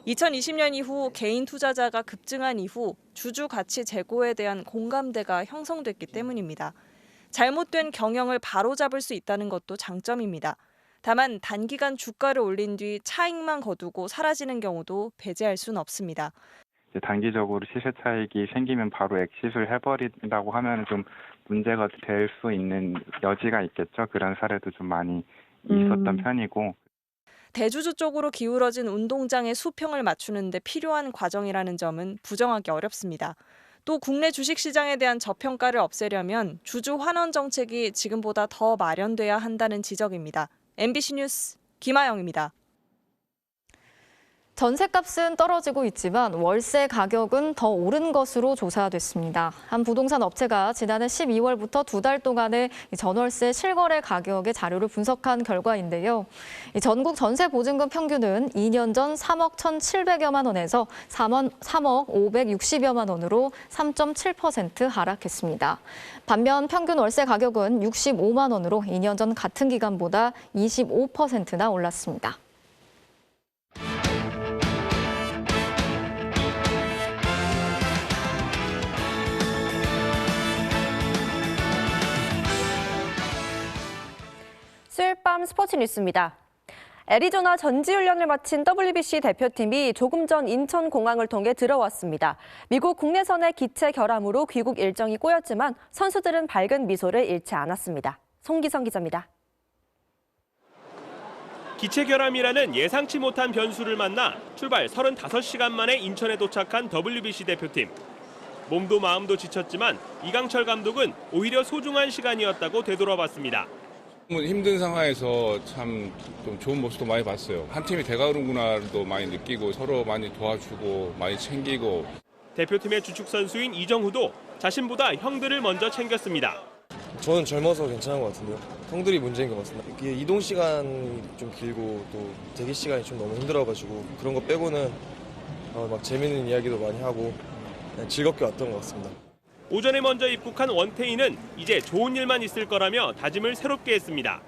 2020년 이후 개인 투자자가 급증한 이후 주주 가치 제고에 대한 공감대가 형성됐기 때문입니다. 잘못된 경영을 바로잡을 수 있다는 것도 장점입니다. 다만 단기간 주가를 올린 뒤 차익만 거두고 사라지는 경우도 배제할 수는 없습니다. 단기적으로 시세 차익이 생기면 바로 엑시트를 해버린다고 하면 좀 문제가 될 수 있는 여지가 있겠죠. 그런 사례도 좀 많이 있었던 편이고. 대주주 쪽으로 기울어진 운동장의 수평을 맞추는 데 필요한 과정이라는 점은 부정하기 어렵습니다. 또 국내 주식시장에 대한 저평가를 없애려면 주주 환원 정책이 지금보다 더 마련돼야 한다는 지적입니다. MBC 뉴스 김아영입니다. 전셋값은 떨어지고 있지만 월세 가격은 더 오른 것으로 조사됐습니다. 한 부동산 업체가 지난해 12월부터 2달 동안의 전월세 실거래 가격의 자료를 분석한 결과인데요. 전국 전세 보증금 평균은 2년 전 3억 1,700여만 원에서 3억 560여만 원으로 3.7% 하락했습니다. 반면 평균 월세 가격은 65만 원으로 2년 전 같은 기간보다 25%나 올랐습니다. 수요일 밤 스포츠 뉴스입니다. 애리조나 전지훈련을 마친 WBC 대표팀이 조금 전 인천공항을 통해 들어왔습니다. 미국 국내선의 기체 결함으로 귀국 일정이 꼬였지만 선수들은 밝은 미소를 잃지 않았습니다. 송기성 기자입니다. 기체 결함이라는 예상치 못한 변수를 만나 출발 35시간 만에 인천에 도착한 WBC 대표팀. 몸도 마음도 지쳤지만 이강철 감독은 오히려 소중한 시간이었다고 되돌아봤습니다. 힘든 상황에서 참 좀 좋은 모습도 많이 봤어요. 한 팀이 대가는구나도 많이 느끼고 서로 많이 도와주고 많이 챙기고. 대표팀의 주축 선수인 이정후도 자신보다 형들을 먼저 챙겼습니다. 저는 젊어서 괜찮은 것 같은데요. 형들이 문제인 것 같습니다. 이게 이동 시간이 좀 길고 또 대기 시간이 좀 너무 힘들어가지고 그런 거 빼고는 막 재밌는 이야기도 많이 하고 그냥 즐겁게 왔던 것 같습니다. 오전에 먼저 입국한 원태인은 이제 좋은 일만 있을 거라며 다짐을 새롭게 했습니다.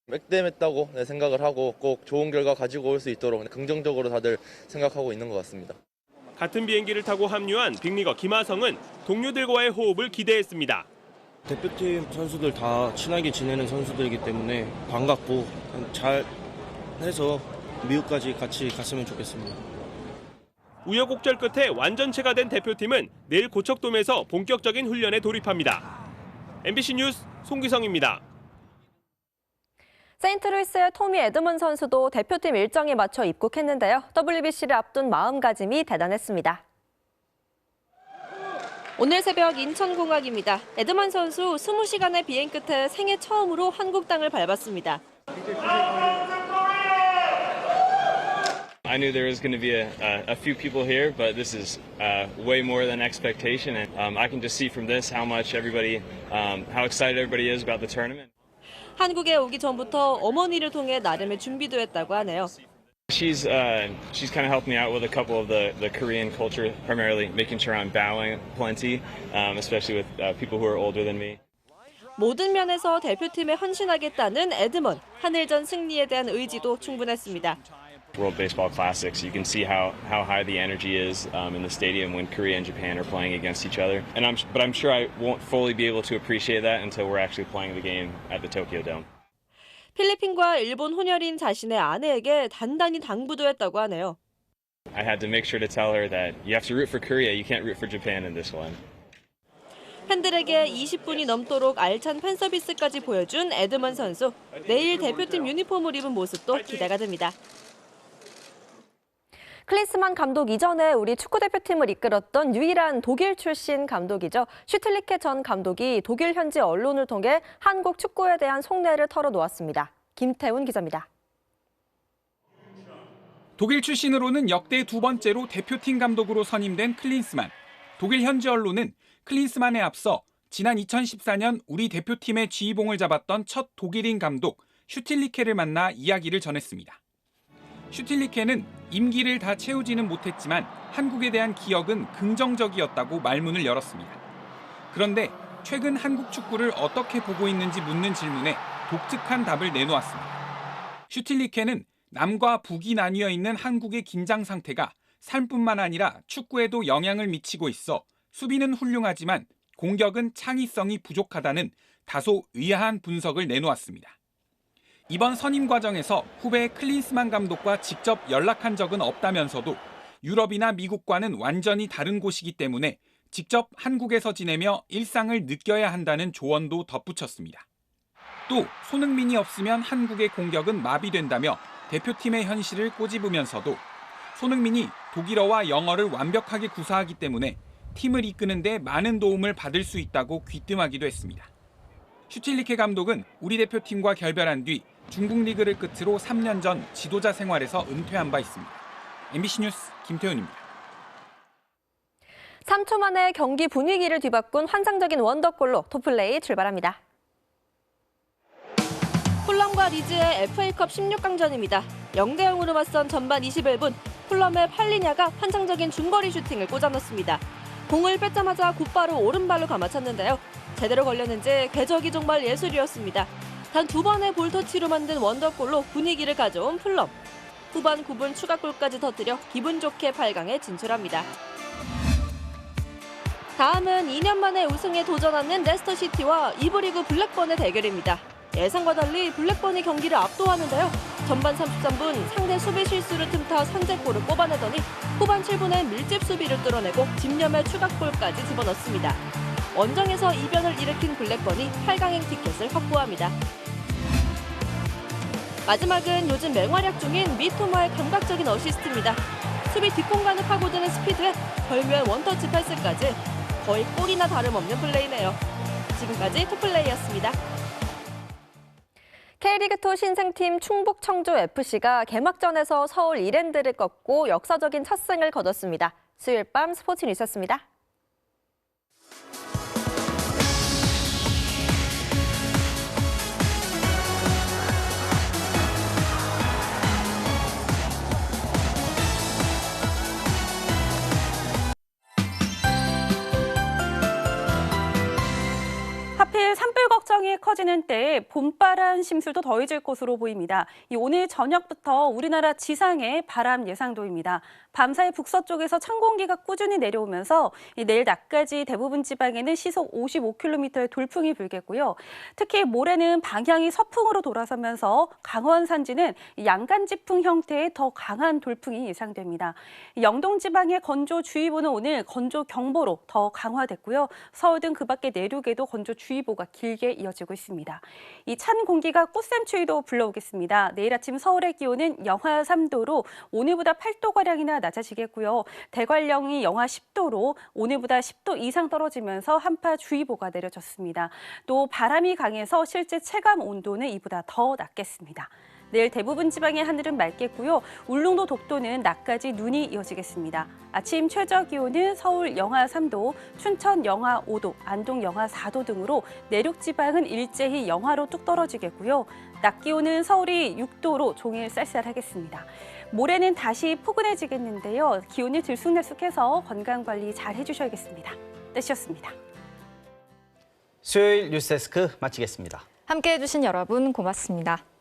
맥댐했다고 생각을 하고 꼭 좋은 결과 가지고 올 수 있도록 긍정적으로 다들 생각하고 있는 것 같습니다. 같은 비행기를 타고 합류한 빅리거 김하성은 동료들과의 호흡을 기대했습니다. 대표팀 선수들 다 친하게 지내는 선수들이기 때문에 반갑고 잘 해서 미국까지 같이 갔으면 좋겠습니다. 우여곡절 끝에 완전체가 된 대표팀은 내일 고척돔에서 본격적인 훈련에 돌입합니다. MBC 뉴스 송기성입니다. 세인트루이스의 토미 에드먼 선수도 대표팀 일정에 맞춰 입국했는데요. WBC를 앞둔 마음가짐이 대단했습니다. 오늘 새벽 인천공항입니다. 에드먼 선수 20시간의 비행 끝에 생애 처음으로 한국 땅을 밟았습니다. I knew there was going to be a few people here, but this is way more than expectation. And I can just see from this how much everybody, how excited everybody is about the tournament. 한국에 오기 전부터 어머니를 통해 나름의 준비도 했다고 하네요. She's kind of helped me out with a couple of the Korean culture, primarily making sure I'm bowing plenty, especially with people who are older than me. 모든 면에서 대표팀에 헌신하겠다는 에드먼. 한일전 승리에 대한 의지도 충분했습니다. World Baseball Classics, you can see how high the energy is in the stadium when Korea and Japan are playing against each other. But I'm sure I won't fully be able to appreciate that until we're actually playing the game at the Tokyo Dome. 필리핀과 일본 혼혈인 자신의 아내에게 단단히 당부도 했다고 하네요. I had to make sure to tell her that you have to root for Korea, you can't root for Japan in this one. 팬들에게 20분이 넘도록 알찬 팬 서비스까지 보여준 에드먼 선수. 내일 대표팀 유니폼을 입은 모습도 기대가 됩니다. 클린스만 감독 이전에 우리 축구대표팀을 이끌었던 유일한 독일 출신 감독이죠. 슈틸리케 전 감독이 독일 현지 언론을 통해 한국 축구에 대한 속내를 털어놓았습니다. 김태훈 기자입니다. 독일 출신으로는 역대 두 번째로 대표팀 감독으로 선임된 클린스만. 독일 현지 언론은 클린스만에 앞서 지난 2014년 우리 대표팀의 지휘봉을 잡았던 첫 독일인 감독 슈틸리케를 만나 이야기를 전했습니다. 슈틸리케는 임기를 다 채우지는 못했지만 한국에 대한 기억은 긍정적이었다고 말문을 열었습니다. 그런데 최근 한국 축구를 어떻게 보고 있는지 묻는 질문에 독특한 답을 내놓았습니다. 슈틸리케는 남과 북이 나뉘어 있는 한국의 긴장 상태가 삶뿐만 아니라 축구에도 영향을 미치고 있어 수비는 훌륭하지만 공격은 창의성이 부족하다는 다소 의아한 분석을 내놓았습니다. 이번 선임 과정에서 후배 클린스만 감독과 직접 연락한 적은 없다면서도 유럽이나 미국과는 완전히 다른 곳이기 때문에 직접 한국에서 지내며 일상을 느껴야 한다는 조언도 덧붙였습니다. 또 손흥민이 없으면 한국의 공격은 마비된다며 대표팀의 현실을 꼬집으면서도 손흥민이 독일어와 영어를 완벽하게 구사하기 때문에 팀을 이끄는 데 많은 도움을 받을 수 있다고 귀뜸하기도 했습니다. 슈틸리케 감독은 우리 대표팀과 결별한 뒤 중국 리그를 끝으로 3년 전 지도자 생활에서 은퇴한 바 있습니다. MBC 뉴스 김태훈입니다. 3초 만에 경기 분위기를 뒤바꾼 환상적인 원더골로 토플레이 출발합니다. 풀럼과 리즈의 FA컵 16강전입니다. 0대0으로 맞선 전반 21분 풀럼의 팔리냐가 환상적인 중거리 슈팅을 꽂아넣습니다. 공을 뺏자마자 곧바로 오른발로 감아찼는데요. 제대로 걸렸는지 궤적이 정말 예술이었습니다. 단 2번의 볼터치로 만든 원더골로 분위기를 가져온 풀럼. 후반 9분 추가골까지 터뜨려 기분 좋게 8강에 진출합니다. 다음은 2년 만에 우승에 도전하는 레스터시티와 2부 리그 블랙번의 대결입니다. 예상과 달리 블랙번이 경기를 압도하는데요. 전반 33분 상대 수비 실수를 틈타 선제골을 뽑아내더니 후반 7분에 밀집 수비를 뚫어내고 집념의 추가골까지 집어넣습니다. 원정에서 이변을 일으킨 블랙번이 8강행 티켓을 확보합니다. 마지막은 요즘 맹활약 중인 미토마의 감각적인 어시스트입니다. 수비 뒷공간을 파고드는 스피드에 절묘한 원터치 패스까지 거의 골이나 다름없는 플레이네요. 지금까지 투플레이였습니다. K리그2 신생팀 충북 청주FC가 개막전에서 서울 이랜드를 꺾고 역사적인 첫 승을 거뒀습니다. 수요일 밤 스포츠 뉴스였습니다. 일정이 커지는 때에 봄바람 심술도 더해질 것으로 보입니다. 오늘 저녁부터 우리나라 지상에 바람 예상도입니다. 밤사이 북서쪽에서 찬 공기가 꾸준히 내려오면서 내일 낮까지 대부분 지방에는 시속 55km의 돌풍이 불겠고요. 특히 모레는 방향이 서풍으로 돌아서면서 강원 산지는 양간지풍 형태의 더 강한 돌풍이 예상됩니다. 영동 지방의 건조주의보는 오늘 건조경보로 더 강화됐고요. 서울 등 그 밖의 내륙에도 건조주의보가 길게 이어지고 있습니다. 이 찬 공기가 꽃샘추위도 불러오겠습니다. 내일 아침 서울의 기온은 영하 3도로 오늘보다 8도가량이나 낮아지겠고요. 대관령이 영하 10도로 오늘보다 10도 이상 떨어지면서 한파주의보가 내려졌습니다. 또 바람이 강해서 실제 체감 온도는 이보다 더 낮겠습니다. 내일 대부분 지방의 하늘은 맑겠고요. 울릉도 독도는 낮까지 눈이 이어지겠습니다. 아침 최저 기온은 서울 영하 3도, 춘천 영하 5도, 안동 영하 4도 등으로 내륙 지방은 일제히 영하로 뚝 떨어지겠고요. 낮 기온은 서울이 6도로 종일 쌀쌀하겠습니다. 모레는 다시 포근해지겠는데요. 기온이 들쑥날쑥해서 건강관리 잘 해주셔야겠습니다. 날씨였습니다. 수요일 뉴스데스크 마치겠습니다. 함께해 주신 여러분 고맙습니다.